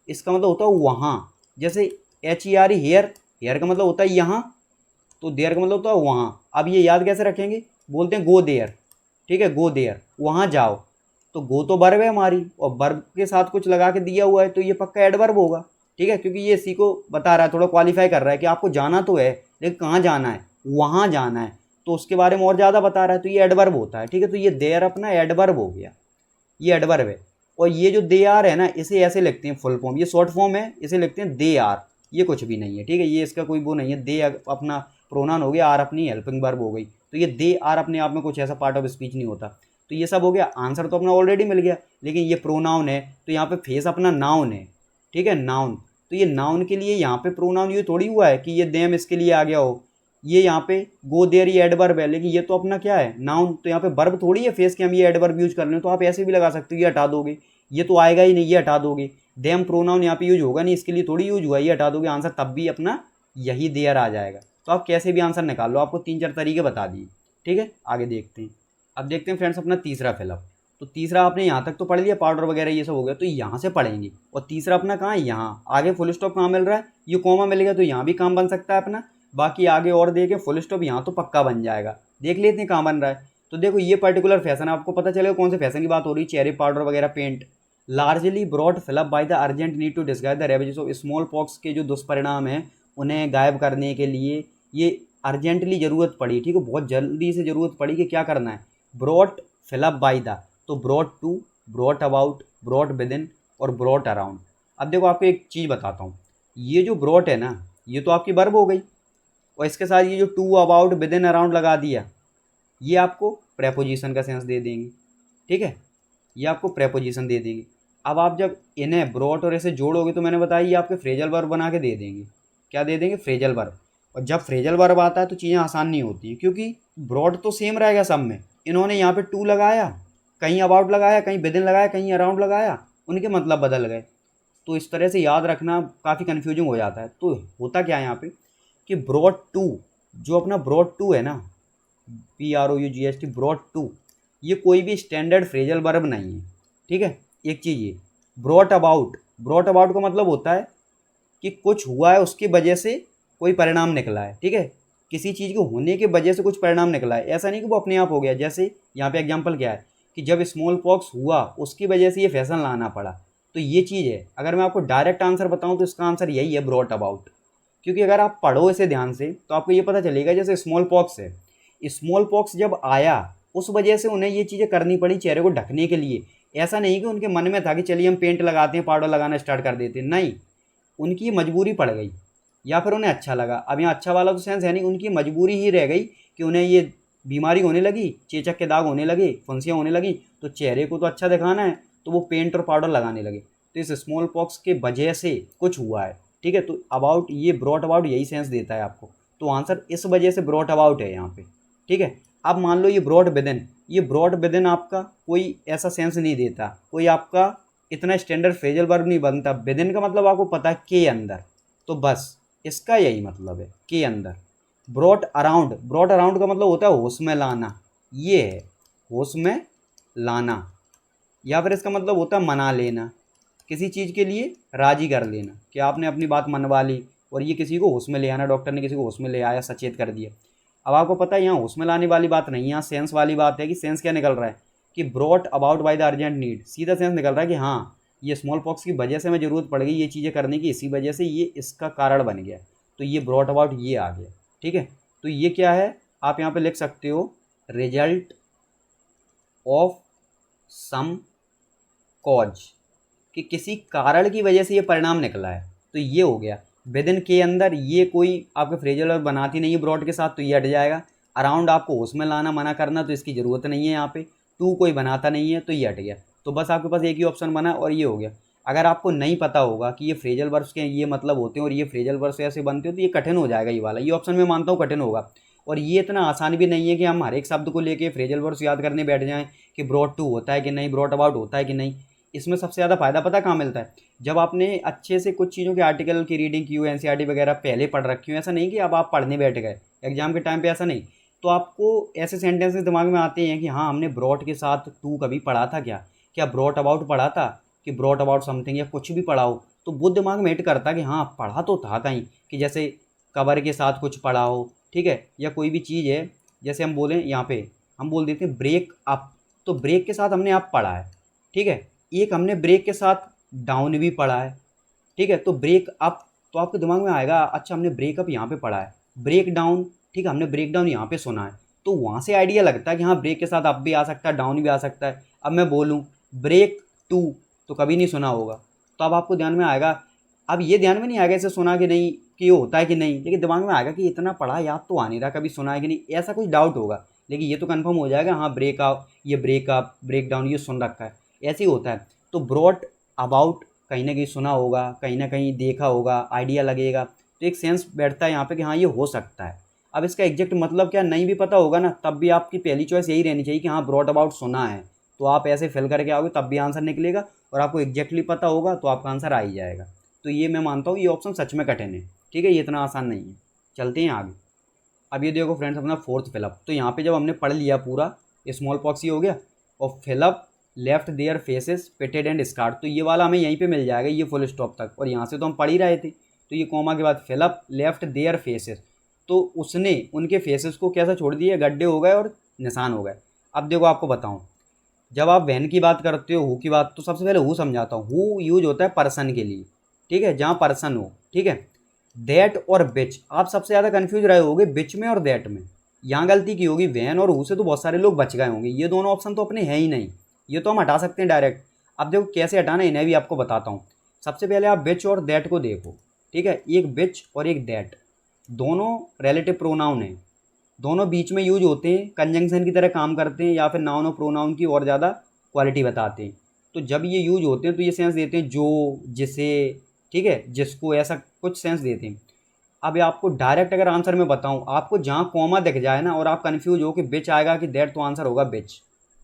इसका मतलब होता है वहाँ, जैसे H E R E here, here का मतलब होता है यहाँ, तो देयर का मतलब होता है वहाँ। अब ये याद कैसे रखेंगे, बोलते हैं गो देयर, ठीक है, गो देयर, वहाँ जाओ, तो गो तो वर्ब है हमारी, और वर्ब के साथ कुछ लगा के दिया हुआ है, तो ये पक्का एडवर्ब होगा, ठीक है, क्योंकि ये इसी को बता रहा है, थोड़ा क्वालिफाई कर रहा है कि आपको जाना तो है, लेकिन कहाँ जाना है, वहाँ जाना है, तो उसके बारे में और ज़्यादा बता रहा है, तो ये एडवर्ब होता है, ठीक है। तो ये देयर अपना एडवर्ब हो गया, ये एडवर्ब है। और ये जो दे आर है ना, इसे ऐसे लिखते हैं फुल फॉर्म, ये शॉर्ट फॉर्म है, इसे लिखते हैं दे आर, ये कुछ भी नहीं है, ठीक है, ये इसका कोई वो नहीं है। दे अपना प्रोनाउन हो गया, आर अपनी हेल्पिंग वर्ब हो गई, तो ये दे आर अपने आप में कुछ ऐसा पार्ट ऑफ स्पीच नहीं होता। तो ये सब हो गया, आंसर तो अपना ऑलरेडी मिल गया, लेकिन ये प्रोनाउन है, तो यहाँ पे फेस अपना नाउन है, ठीक है, नाउन। तो ये नाउन के लिए यहाँ पे प्रोनाउन ये थोड़ी हुआ है कि ये देम इसके लिए आ गया हो, ये यहाँ पे गो देयर ये एडवर्ब है, लेकिन ये तो अपना क्या है, नाउन, तो यहाँ पे वर्ब थोड़ी है फेस के, हम ये एडवर्ब यूज कर रहे हैं, तो आप ऐसे भी लगा सकते हो, ये हटा दोगे, ये तो आएगा ही नहीं, ये हटा दोगे, देम प्रोनाउन यहाँ पे यूज होगा नहीं, इसके लिए थोड़ी यूज हुआ, ये हटा दोगे, आंसर तब भी अपना यही देयर आ जाएगा। तो आप कैसे भी आंसर निकाल लो, आपको 3-4 तरीके बता दिए, ठीक है। आगे देखते हैं, अब देखते हैं फ्रेंड्स अपना तीसरा फिलअप। तो तीसरा आपने यहाँ तक तो पढ़ लिया, पाउडर वगैरह ये सब हो गया, तो यहाँ से पढ़ेंगे। और तीसरा अपना कहाँ है, यहाँ आगे फुल स्टॉप कहाँ मिल रहा है, ये कॉमा मिल गया, तो यहाँ भी काम बन सकता है अपना। बाकी आगे और देखे फुल स्टॉप यहाँ तो पक्का बन जाएगा, देख लेते हैं कहाँ बन रहा है। तो देखो ये पर्टिकुलर फैशन, आपको पता चलेगा कौन से फैशन की बात हो रही है, चेहरे पाउडर वगैरह paint, largely broad fill up by the urgent need to disguise the ravages of small pox के जो दुष्परिणाम हैं उन्हें गायब करने के लिए ये अर्जेंटली ज़रूरत पड़ी, ठीक है, बहुत जल्दी से ज़रूरत पड़ी कि क्या करना है, ब्रॉड फिलअप बाय द, तो broad to, broad about, broad with in और ब्रॉड अराउंड। अब देखो आपको एक चीज़ बताता हूँ, ये जो ब्रॉड है ना, ये तो आपकी वर्ब हो गई, और इसके साथ ये जो to about with in around लगा दिया, ये आपको प्रेपोजिशन का सेंस दे देंगे, ठीक है, ये आपको प्रेपोजिशन दे देंगे। अब आप जब इन्हें ब्रॉड और ऐसे जोड़ोगे तो मैंने बताया ये आपके फ्रेजल वर्ब बना के दे देंगे, क्या दे देंगे, फ्रेजल वर्ब। और जब फ्रेजल वर्ब आता है तो चीज़ें आसान नहीं होती हैं, क्योंकि ब्रॉड तो सेम रहेगा सब में, इन्होंने यहाँ पे टू लगाया कहीं अबाउट लगाया, कहीं विदिन लगाया, कहीं अराउंड लगाया, उनके मतलब बदल गए। तो इस तरह से याद रखना काफ़ी कन्फ्यूजिंग हो जाता है। तो होता क्या है यहाँ पे कि ब्रॉड टू, जो अपना ब्रॉड टू है ना, BROUGHT, ब्रॉड टू, ये कोई भी स्टैंडर्ड फ्रेजल वर्ब नहीं है। ठीक है, एक चीज़ ये। ब्रॉट अबाउट, ब्रॉट अबाउट का मतलब होता है कि कुछ हुआ है उसकी वजह से कोई परिणाम निकला है। ठीक है, किसी चीज़ के होने के वजह से कुछ परिणाम निकला है, ऐसा नहीं कि वो अपने आप हो गया। जैसे यहाँ पे एग्जांपल क्या है कि जब स्मॉल पॉक्स हुआ उसकी वजह से ये फैशन लाना पड़ा। तो ये चीज़ है। अगर मैं आपको डायरेक्ट आंसर बताऊँ तो इसका आंसर यही है, ब्रॉट अबाउट। क्योंकि अगर आप पढ़ो इसे ध्यान से तो आपको ये पता चलेगा, जैसे स्मॉल पॉक्स है, स्मॉल पॉक्स जब आया उस वजह से उन्हें ये चीज़ें करनी पड़ी चेहरे को ढकने के लिए। ऐसा नहीं कि उनके मन में था कि चलिए हम पेंट लगाते हैं, पाउडर लगाना स्टार्ट कर देते हैं, नहीं, उनकी मजबूरी पड़ गई या फिर उन्हें अच्छा लगा। अब यहाँ अच्छा वाला तो सेंस है नहीं, उनकी मजबूरी ही रह गई कि उन्हें ये बीमारी होने लगी, चेचक के दाग होने लगे, फुंसियाँ होने लगी, तो चेहरे को तो अच्छा दिखाना है, तो वो पेंट और पाउडर लगाने लगे। तो इस स्मॉल पॉक्स के वजह से कुछ हुआ है। ठीक है, तो अबाउट, ये ब्रॉट अबाउट यही सेंस देता है आपको। तो आंसर इस वजह से ब्रॉट अबाउट है यहाँ पे। ठीक है, अब मान लो ये ब्रॉड विदिन, ये ब्रॉड विदिन आपका कोई ऐसा सेंस नहीं देता, कोई आपका इतना स्टैंडर्ड फ्रेजल वर्ब नहीं बनता। विदिन का मतलब आपको पता है के अंदर, तो बस इसका यही मतलब है, के अंदर। ब्रॉट अराउंड, ब्रॉट अराउंड का मतलब होता है होश में लाना, ये है होश में लाना। या फिर इसका मतलब होता है मना लेना, किसी चीज़ के लिए राजी कर लेना कि आपने अपनी बात मनवा ली और ये किसी को होश में ले आना, डॉक्टर ने किसी को होश में ले आया, सचेत कर दिया। अब आपको पता है यहाँ होश में लाने वाली बात नहीं, यहाँ सेंस वाली बात है कि सेंस क्या निकल रहा है कि brought about by the urgent need, सीधा सेंस निकल रहा है कि हाँ ये स्मॉल पॉक्स की वजह से हमें ज़रूरत पड़ गई ये चीज़ें करने की, इसी वजह से ये इसका कारण बन गया। तो ये ब्रॉट अबाउट ये आ गया। ठीक है, तो ये क्या है, आप यहाँ पे लिख सकते हो रिजल्ट ऑफ सम कॉज, कि किसी कारण की वजह से ये परिणाम निकला है। तो ये हो गया विदिन के अंदर, ये कोई आपके फ्रेजल वर्ब बनाती नहीं है ब्रॉड के साथ, तो ये हट जाएगा। अराउंड आपको उसमें लाना मना करना, तो इसकी ज़रूरत नहीं है यहाँ पे। टू कोई बनाता नहीं है, तो ये हट गया। तो बस आपके पास एक ही ऑप्शन बना और ये हो गया। अगर आपको नहीं पता होगा कि ये फ्रेजल वर्ब्स के ये मतलब होते हैं और ये फ्रेजल वर्ब्स ऐसे बनते हो, तो ये कठिन हो जाएगा। ये वाला, ये ऑप्शन मैं मानता हूँ कठिन होगा। और ये इतना आसान भी नहीं है कि हम हर एक शब्द को लेके फ्रेजल वर्ब्स याद करने बैठ जाएं कि ब्रॉड टू होता है कि नहीं, ब्रॉड अबाउट होता है कि नहीं। इसमें सबसे ज़्यादा फ़ायदा पता कहाँ मिलता है, जब आपने अच्छे से कुछ चीज़ों के आर्टिकल की रीडिंग की हो, एनसीईआरटी वगैरह पहले पढ़ रखी हो। ऐसा नहीं कि अब आप पढ़ने बैठ गए एग्जाम के टाइम पे, ऐसा नहीं। तो आपको ऐसे सेंटेंसेस दिमाग में आते हैं कि हाँ हमने ब्रॉट के साथ टू कभी पढ़ा था क्या, क्या ब्रॉट अबाउट पढ़ा था, कि ब्रॉट अबाउट समथिंग या कुछ भी पढ़ा हो, तो वो दिमाग में हिट करता है कि हाँ पढ़ा तो था कहीं, कि जैसे कवर के साथ कुछ पढ़ा हो। ठीक है, या कोई भी चीज़ है, जैसे हम बोलें यहाँ पे हम बोल देते हैं ब्रेक अप, तो ब्रेक के साथ हमने अप पढ़ा है। ठीक है, एक हमने ब्रेक के साथ डाउन भी पढ़ा है। ठीक है, तो ब्रेक अप, तो आपके दिमाग में आएगा अच्छा हमने ब्रेकअप यहाँ पे पढ़ा है, ब्रेक डाउन, ठीक है हमने ब्रेक डाउन यहाँ पे सुना है, तो वहाँ से आइडिया लगता है कि हाँ ब्रेक के साथ अप भी आ सकता है, डाउन भी आ सकता है। अब मैं बोलूँ ब्रेक टू, तो कभी नहीं सुना होगा, तो अब आपको ध्यान में आएगा। अब ये ध्यान में नहीं आएगा इसे सुना कि नहीं, कि ये होता है कि नहीं, लेकिन दिमाग में आएगा कि इतना पढ़ा याद तो आ नहीं रहा, कभी सुना है कि नहीं, ऐसा कुछ डाउट होगा। लेकिन ये तो कंफर्म हो जाएगा हाँ ब्रेकअप, ये ब्रेकअप, ब्रेक डाउन ये सुन रखा है, ऐसे ही होता है। तो ब्रॉट अबाउट कहीं ना कहीं सुना होगा, कहीं ना कहीं देखा होगा, आइडिया लगेगा, तो एक सेंस बैठता है यहाँ पे कि हाँ ये हो सकता है। अब इसका एग्जैक्ट मतलब क्या नहीं भी पता होगा ना, तब भी आपकी पहली चॉइस यही रहनी चाहिए कि हाँ ब्रॉट अबाउट सुना है, तो आप ऐसे फिल करके आओगे तब भी आंसर निकलेगा। और आपको एग्जैक्टली पता होगा तो आपका आंसर आ ही जाएगा। तो ये मैं मानता हूँ ये ऑप्शन सच में कठिन है। ठीक है, ये इतना आसान नहीं है। चलते हैं आगे। अब ये देखो फ्रेंड्स अपना फोर्थ फिलअप, तो यहाँ पे जब हमने पढ़ लिया पूरा, स्मॉल पॉक्स ही हो गया, और fill up left their faces pitted and scarred, तो ये वाला हमें यहीं पे मिल जाएगा, ये फुल स्टॉप तक, और यहाँ से तो हम पढ़ ही रहे थे। तो ये कॉमा के बाद फिलअप लेफ्ट देयर फेसेस, तो उसने उनके फेसेस को कैसा छोड़ दिया, गड्ढे हो गए और निशान हो गए। अब देखो आपको बताऊँ, जब आप वैन की बात करते हो, हु की बात, तो सबसे पहले हु समझाता हूँ। हु यूज होता है पर्सन के लिए, ठीक है, जहाँ पर्सन हो। ठीक है, दैट और बिच, आप सबसे ज़्यादा कन्फ्यूज रहे होगे बिच में और दैट में, यहाँ गलती की होगी। वैन और हु से तो बहुत सारे लोग बच गए होंगे, ये दोनों ऑप्शन तो अपने हैं ही नहीं, ये तो हम हटा सकते हैं डायरेक्ट। अब देखो कैसे हटाना है, इन्हें भी आपको बताता हूँ। सबसे पहले आप बिच और दैट को देखो। ठीक है, एक बिच और एक दैट, दोनों रिलेटिव प्रोनाउन हैं, दोनों बीच में यूज होते हैं, कंजंक्शन की तरह काम करते हैं, या फिर नाउन और प्रोनाउन की और ज़्यादा क्वालिटी बताते हैं। तो जब ये यूज होते हैं तो ये सेंस देते हैं जो, जिसे, ठीक है, जिसको, ऐसा कुछ सेंस देते हैं। अब ये आपको डायरेक्ट अगर आंसर में बताऊं, आपको जहाँ कॉमा दिख जाए ना और आप कंफ्यूज हो कि बिच आएगा कि दैट, तो आंसर होगा बिच।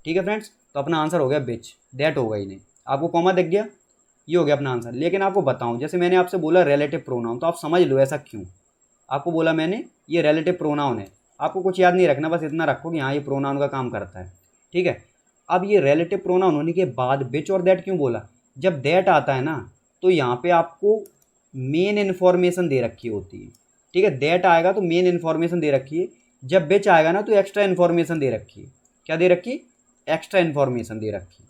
ठीक है फ्रेंड्स, तो अपना आंसर हो गया बिच, दैट होगा ही नहीं। आपको कॉमा दिख गया, ये हो गया अपना आंसर। लेकिन आपको बताऊं, जैसे मैंने आपसे बोला रिलेटिव प्रोनाउन, तो आप समझ लो ऐसा क्यों। आपको बोला मैंने ये रिलेटिव प्रोनाउन है, आपको कुछ याद नहीं रखना, बस इतना रखो कि हाँ ये प्रोनाउन का काम करता है, ठीक है। अब ये रिलेटिव प्रोनाउन होने के बाद बिच और दैट क्यों बोला? जब दैट आता है ना तो यहाँ पे आपको मेन इन्फॉर्मेशन दे रखी होती है, ठीक है। दैट आएगा तो मेन इन्फॉर्मेशन दे रखी है, जब बिच आएगा ना तो एक्स्ट्रा इन्फॉर्मेशन दे रखी है। क्या दे रखी? एक्स्ट्रा इन्फॉर्मेशन दे रखी।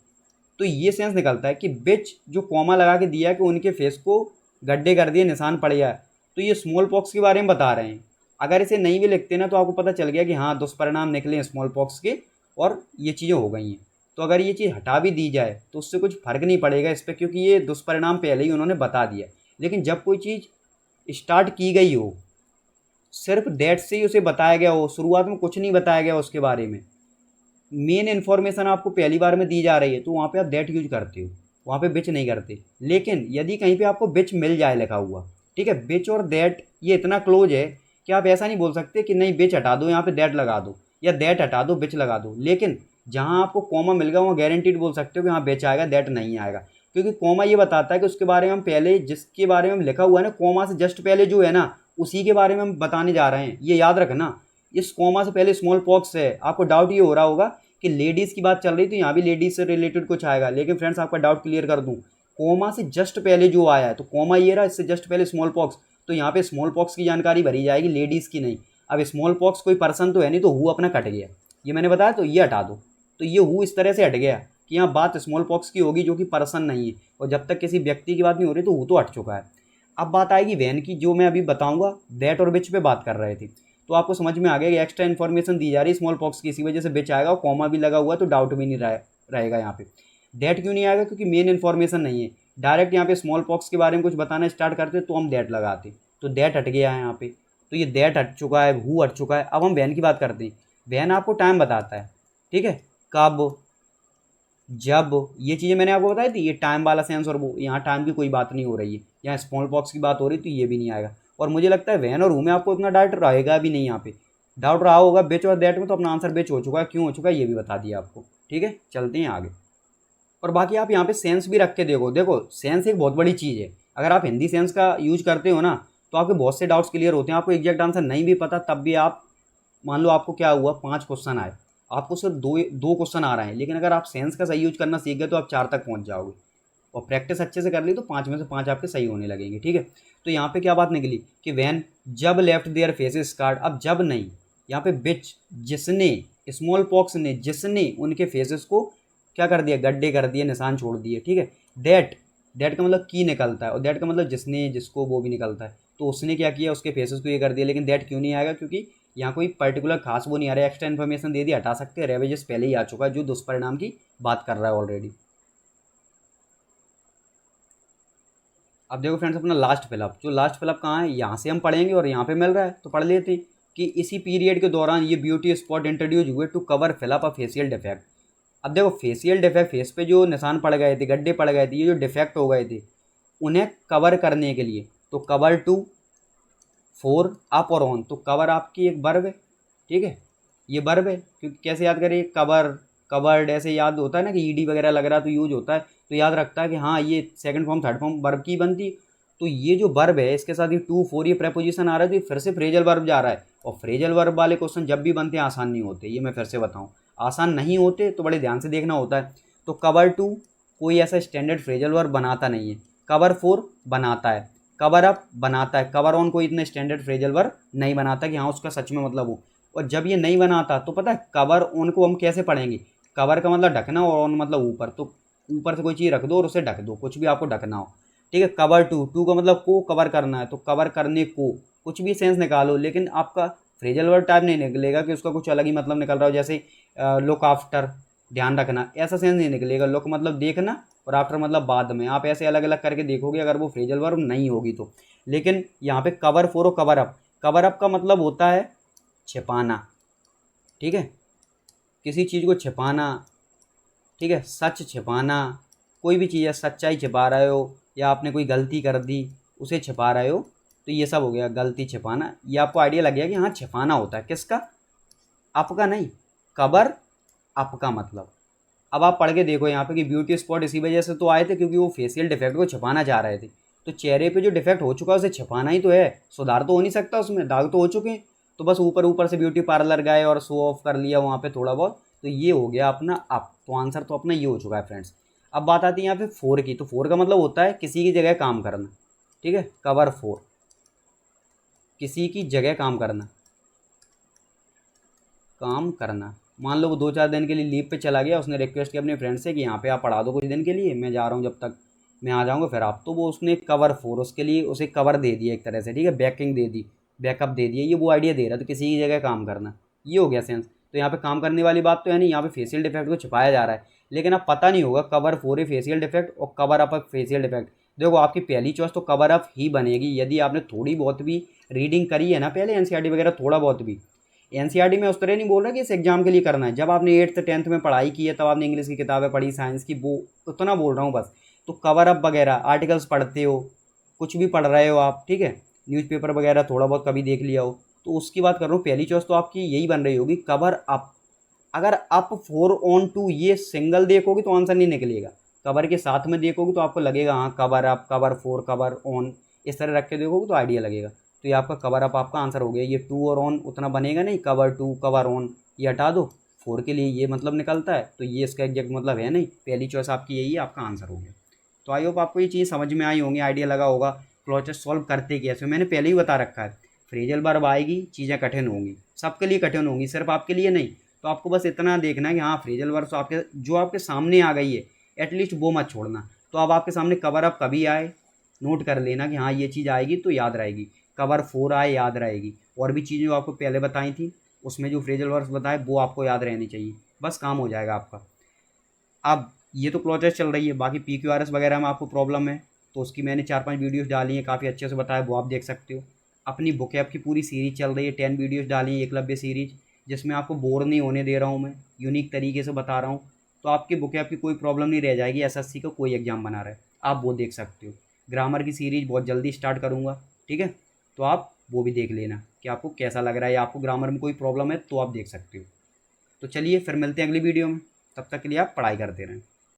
तो ये सेंस निकलता है कि बिच जो कॉमा लगा के दिया कि उनके फेस को गड्ढे कर दिए, निशान पड़ गया, तो ये स्मॉल पॉक्स के बारे में बता रहे हैं। अगर इसे नहीं भी लिखते ना तो आपको पता चल गया कि हाँ दुष्परिणाम निकले हैं स्मॉल पॉक्स के और ये चीज़ें हो गई हैं। तो अगर ये चीज़ हटा भी दी जाए तो उससे कुछ फर्क नहीं पड़ेगा इस पर, क्योंकि ये दुष्परिणाम पहले ही उन्होंने बता दिया। लेकिन जब कोई चीज़ स्टार्ट की गई हो, सिर्फ दैट से ही उसे बताया गया हो, शुरुआत में कुछ नहीं बताया गया उसके बारे में, मेन इन्फॉर्मेशन आपको पहली बार में दी जा रही है, तो वहाँ पे आप दैट यूज करते हो, वहाँ पे बिच नहीं करते। लेकिन यदि कहीं पे आपको बिच मिल जाए लिखा हुआ, ठीक है, बिच और दैट ये इतना क्लोज है कि आप ऐसा नहीं बोल सकते कि नहीं बिच हटा दो यहाँ पे दैट लगा दो, या दैट हटा दो बिच लगा दो। लेकिन जहाँ आपको कॉमा मिल गया वहाँ गारंटीड बोल सकते हो कि हाँ बिच आएगा, दैट नहीं आएगा, क्योंकि कॉमा ये बताता है कि उसके बारे में हम पहले जिसके बारे में हम लिखा हुआ है ना, कॉमा से जस्ट पहले जो है ना उसी के बारे में हम बताने जा रहे हैं, ये याद रखना। इस कॉमा से पहले स्मॉल पॉक्स है। आपको डाउट ये हो रहा होगा कि लेडीज़ की बात चल रही, तो यहाँ भी लेडीज़ से रिलेटेड कुछ आएगा, लेकिन फ्रेंड्स आपका डाउट क्लियर कर दूँ, कॉमा से जस्ट पहले जो आया है, तो कॉमा ये रहा, इससे जस्ट पहले स्मॉल पॉक्स, तो यहाँ पे स्मॉल पॉक्स की जानकारी भरी जाएगी, लेडीज़ की नहीं। अब स्मॉल पॉक्स कोई पर्सन तो है नहीं, तो हु अपना कट गया, ये मैंने बताया, तो ये हटा दो। तो ये हु इस तरह से हट गया कि यहाँ बात स्मॉल पॉक्स की होगी जो कि पर्सन नहीं है, और जब तक किसी व्यक्ति की बात नहीं हो रही तो हु तो हट चुका है। अब बात आएगी वैन की, जो मैं अभी बताऊंगा, दैट और बिच पे बात कर रहे थे। तो आपको समझ में आ गया कि एक्स्ट्रा इन्फॉर्मेशन दी जा रही है स्मॉल पॉक्स की, इसी वजह से बिच आएगा, और कॉमा भी लगा हुआ तो डाउट भी नहीं रहेगा यहाँ पे। दैट क्यों नहीं आएगा? क्योंकि मेन इन्फॉर्मेशन नहीं है। डायरेक्ट यहाँ पे स्मॉल पॉक्स के बारे में कुछ बताना स्टार्ट करते तो हम दैट लगाते, तो दैट हट गया है यहाँ पे, तो ये दैट हट चुका है, हु हट चुका है। अब हम वैन की बात करते हैं। वैन आपको टाइम बताता है, ठीक है, कब, जब, ये चीज़ें मैंने आपको बताई थी, ये टाइम वाला सेंस, और वो यहाँ टाइम की कोई बात नहीं हो रही है, यहाँ स्मॉल पॉक्स की बात हो रही, तो ये भी नहीं आएगा। और मुझे लगता है वैन और हु में आपको इतना डाउट रहेगा भी नहीं, यहाँ पे डाउट रहा होगा बिच और दैट में, तो अपना आंसर बिच हो चुका है, क्यों हो चुका है ये भी बता दिया आपको, ठीक है। चलते हैं आगे। और बाकी आप यहाँ पे सेंस भी रख के देखो, देखो सेंस एक बहुत बड़ी चीज़ है। अगर आप हिंदी सेंस का यूज करते हो ना तो आपके बहुत से डाउट्स क्लियर होते हैं। आपको एग्जैक्ट आंसर नहीं भी पता तब भी आप, मान लो आपको क्या हुआ, 5 क्वेश्चन आए, आपको सिर्फ दो क्वेश्चन आ रहे हैं, लेकिन अगर आप सेंस का सही यूज करना सीख गए तो आप 4 तक पहुंच जाओगे, और प्रैक्टिस अच्छे से कर ली तो 5 में से 5 आपके सही होने लगेंगे, ठीक है। तो यहाँ पे क्या बात निकली कि वैन जब लेफ्ट देयर फेसेस कार्ड, अब जब नहीं, यहाँ पे बिच, जिसने, स्मॉल पॉक्स ने, जिसने उनके फेसेस को क्या कर दिया, गड्ढे कर दिए, निशान छोड़ दिए, ठीक है। दैट, दैट का मतलब की निकलता है, और दैट का मतलब जिसने, जिसको, वो भी निकलता है। तो उसने क्या किया, उसके फेसेस को ये कर दिया, लेकिन दैट क्यों नहीं आएगा? क्योंकि यहाँ कोई पर्टिकुलर खास वो नहीं आ रहा है, एक्स्ट्रा इन्फॉर्मेशन दे दी, हटा सकते हैं, रेवेजेस पहले ही आ चुका है जो दुष्परिणाम की बात कर रहा है ऑलरेडी। अब देखो फ्रेंड्स अपना लास्ट फिलअप, जो लास्ट फिलअप कहाँ है, यहाँ से हम पढ़ेंगे और यहाँ पे मिल रहा है तो पढ़ लेते हैं कि इसी पीरियड के दौरान ये ब्यूटी स्पॉट इंट्रोड्यूस हुए to cover fill up a facial defect. अब देखो फेशियल डिफेक्ट, फेस पे जो निशान पड़ गए थे, गड्ढे पड़ गए थे, ये जो डिफेक्ट हो गए थे उन्हें कवर करने के लिए, तो कवर टू, फोर, अप और ऑन, तो कवर आपकी एक वर्ब है, ठीक है, ये वर्ब है। क्योंकि कैसे याद करिए, कवर, कवर्ड, ऐसे याद होता है ना कि ईडी वगैरह लग रहा है तो यूज होता है, तो याद रखता है कि हाँ ये second form third form verb की बनती। तो ये जो वर्ब है इसके साथ ये टू, फोर, ये प्रेपोजिशन आ रहा है, तो ये फिर से फ्रेजल वर्ब जा रहा है। और फ्रेजल वर्ब वाले क्वेश्चन जब भी बनते हैं आसान नहीं होते, ये मैं फिर से बताऊँ, आसान नहीं होते तो बड़े ध्यान से देखना होता है। तो कवर टू कोई ऐसा स्टैंडर्ड फ्रेजल वर्ब बनाता नहीं है, कवर फोर बनाता है, कवर अप बनाता है, कवर ऑन कोई इतना स्टैंडर्ड फ्रेजल वर्ब नहीं बनाता कि हाँ उसका सच में मतलब हो। और जब ये नहीं बनाता तो पता है कवर ऑन को हम कैसे पढ़ेंगे, कवर का मतलब ढकना और ऑन मतलब ऊपर, तो ऊपर से कोई चीज़ रख दो और उसे ढक दो, कुछ भी आपको ढकना हो, ठीक है। कवर टू, टू का मतलब को कवर करना है, तो कवर करने को, कुछ भी सेंस निकालो, लेकिन आपका फ्रेजल वर्ब टाइप नहीं निकलेगा कि उसका कुछ अलग ही मतलब निकल रहा हो, जैसे लुक आफ्टर, ध्यान रखना, ऐसा सेंस नहीं निकलेगा। लुक मतलब देखना और आफ्टर मतलब बाद में, आप ऐसे अलग अलग करके देखोगे अगर वो फ्रेजल वर्ब नहीं होगी तो। लेकिन यहाँ पे कवर फोर और कवर अप, कवर अप का मतलब होता है छिपाना, ठीक है, किसी चीज़ को छिपाना, ठीक है, सच छिपाना, कोई भी चीज़ है, सच्चाई छिपा रहे हो या आपने कोई गलती कर दी उसे छिपा रहे हो, तो ये सब हो गया गलती छिपाना। ये आपको आइडिया लग गया कि हाँ छिपाना होता है, किसका, आपका नहीं, कवर अप का मतलब, अब आप पढ़ के देखो यहाँ पे कि ब्यूटी स्पॉट इसी वजह से तो आए थे क्योंकि वो फेशियल डिफेक्ट को छुपाना चाह रहे थे। तो चेहरे पे जो डिफेक्ट हो चुका है उसे छुपाना ही तो है, सुधार तो हो नहीं सकता, उसमें दाग तो हो चुके हैं। तो बस ऊपर ऊपर से ब्यूटी पार्लर गए और शो ऑफ कर लिया वहाँ पे थोड़ा बहुत, तो ये हो गया अपना अप। तो आंसर तो अपना ये हो चुका है फ्रेंड्स। अब बात आती है यहाँ पे 4 की। तो 4 का मतलब होता है किसी की जगह काम करना, ठीक है। कवर 4, किसी की जगह काम करना। काम करना, मान लो वो 2-4 दिन के लिए लीव पे चला गया, उसने रिक्वेस्ट की अपने फ्रेंड से कि यहाँ पे आप पढ़ा दो कुछ दिन के लिए, मैं जा रहा हूँ, जब तक मैं आ जाऊँगा फिर आप। तो वो उसने कवर 4, उसके लिए उसे कवर दे दिया एक तरह से, ठीक है, बैकिंग दे दी, बैकअप दे दिया, ये वो आइडिया दे रहा है। तो किसी की जगह काम करना, ये हो गया सेंस। तो यहाँ पे काम करने वाली बात तो है नहीं, यहाँ पे फेशियल डिफेक्ट को छुपाया जा रहा है। लेकिन अब पता नहीं होगा कवर 4 है फेशियल डिफेक्ट और कवर अप फेशियल डिफेक्ट। देखो आपकी पहली चॉइस तो कवर अप ही बनेगी यदि आपने थोड़ी बहुत भी रीडिंग करी है ना पहले, एनसीईआरटी वगैरह थोड़ा बहुत भी। एनसीईआरटी में उस तरह नहीं बोल रहा कि इस एग्जाम के लिए करना है, जब आपने 8th-10th में पढ़ाई की है तब आपने इंग्लिश की किताबें पढ़ी, साइंस की, वो उतना बोल रहा हूँ बस। तो कवर अप वगैरह आर्टिकल्स पढ़ते हो, कुछ भी पढ़ रहे हो आप, ठीक है, न्यूज़पेपर वगैरह थोड़ा बहुत कभी देख लिया हो, तो उसकी बात कर रहा हूँ। पहली चॉइस तो आपकी यही बन रही होगी कवर अप। अगर अप 4 on 2 ये सिंगल देखोगे तो आंसर नहीं निकलेगा, कवर के साथ में देखोगे तो आपको लगेगा हाँ cover up, cover 4, cover on, इस तरह रख के देखोगे तो आइडिया लगेगा। तो ये आपका कवर अप आपका आंसर हो गया। ये 2 और ऑन उतना बनेगा नहीं, कवर 2 कवर ऑन ये हटा दो, 4 के लिए ये मतलब निकलता है, तो ये इसका एग्जैक्ट मतलब है नहीं। पहली चॉइस आपकी यही है, आपका आंसर हो गया। तो आई होप आपको ये चीज़ समझ में आई होंगी, आइडिया लगा होगा क्लॉचेस सॉल्व करते कैसे। मैंने पहले ही बता रखा है, फ्रेजल वर्ब आएगी चीज़ें कठिन होंगी, सबके लिए कठिन होंगी, सिर्फ आपके लिए नहीं। तो आपको बस इतना देखना है कि हाँ फ्रेजल वर्ब तो आपके जो आपके सामने आ गई है एटलीस्ट वो मत छोड़ना। तो अब आपके सामने कवर अप कभी आए नोट कर लेना कि हाँ ये चीज़ आएगी तो याद रहेगी, कवर 4 आए याद रहेगी, और भी चीज़ें जो आपको पहले बताई थी उसमें जो फ्रेजल वर्ब्स बताए वो आपको याद रहनी चाहिए, बस काम हो जाएगा आपका। अब ये तो क्लॉचेस चल रही है, बाकी PQRS वगैरह में आपको प्रॉब्लम है तो उसकी मैंने 4-5 वीडियोस डाली हैं, काफ़ी अच्छे से बताया, वो आप देख सकते हो। अपनी बुकैप की पूरी सीरीज चल रही है, 10 वीडियोस डाली है एकलव्य सीरीज, जिसमें आपको बोर नहीं होने दे रहा हूँ मैं, यूनिक तरीके से बता रहा हूँ। तो आपकी बुकैप की कोई प्रॉब्लम नहीं रह जाएगी, SSC का कोई एग्जाम बना रहा है आप वो देख सकते हो। ग्रामर की सीरीज बहुत जल्दी स्टार्ट करूँगा, ठीक है, तो आप वो भी देख लेना कि आपको कैसा लग रहा है, या आपको ग्रामर में कोई प्रॉब्लम है तो आप देख सकते हो। तो चलिए फिर मिलते हैं अगली वीडियो में, तब तक के लिए आप पढ़ाई करते रहें।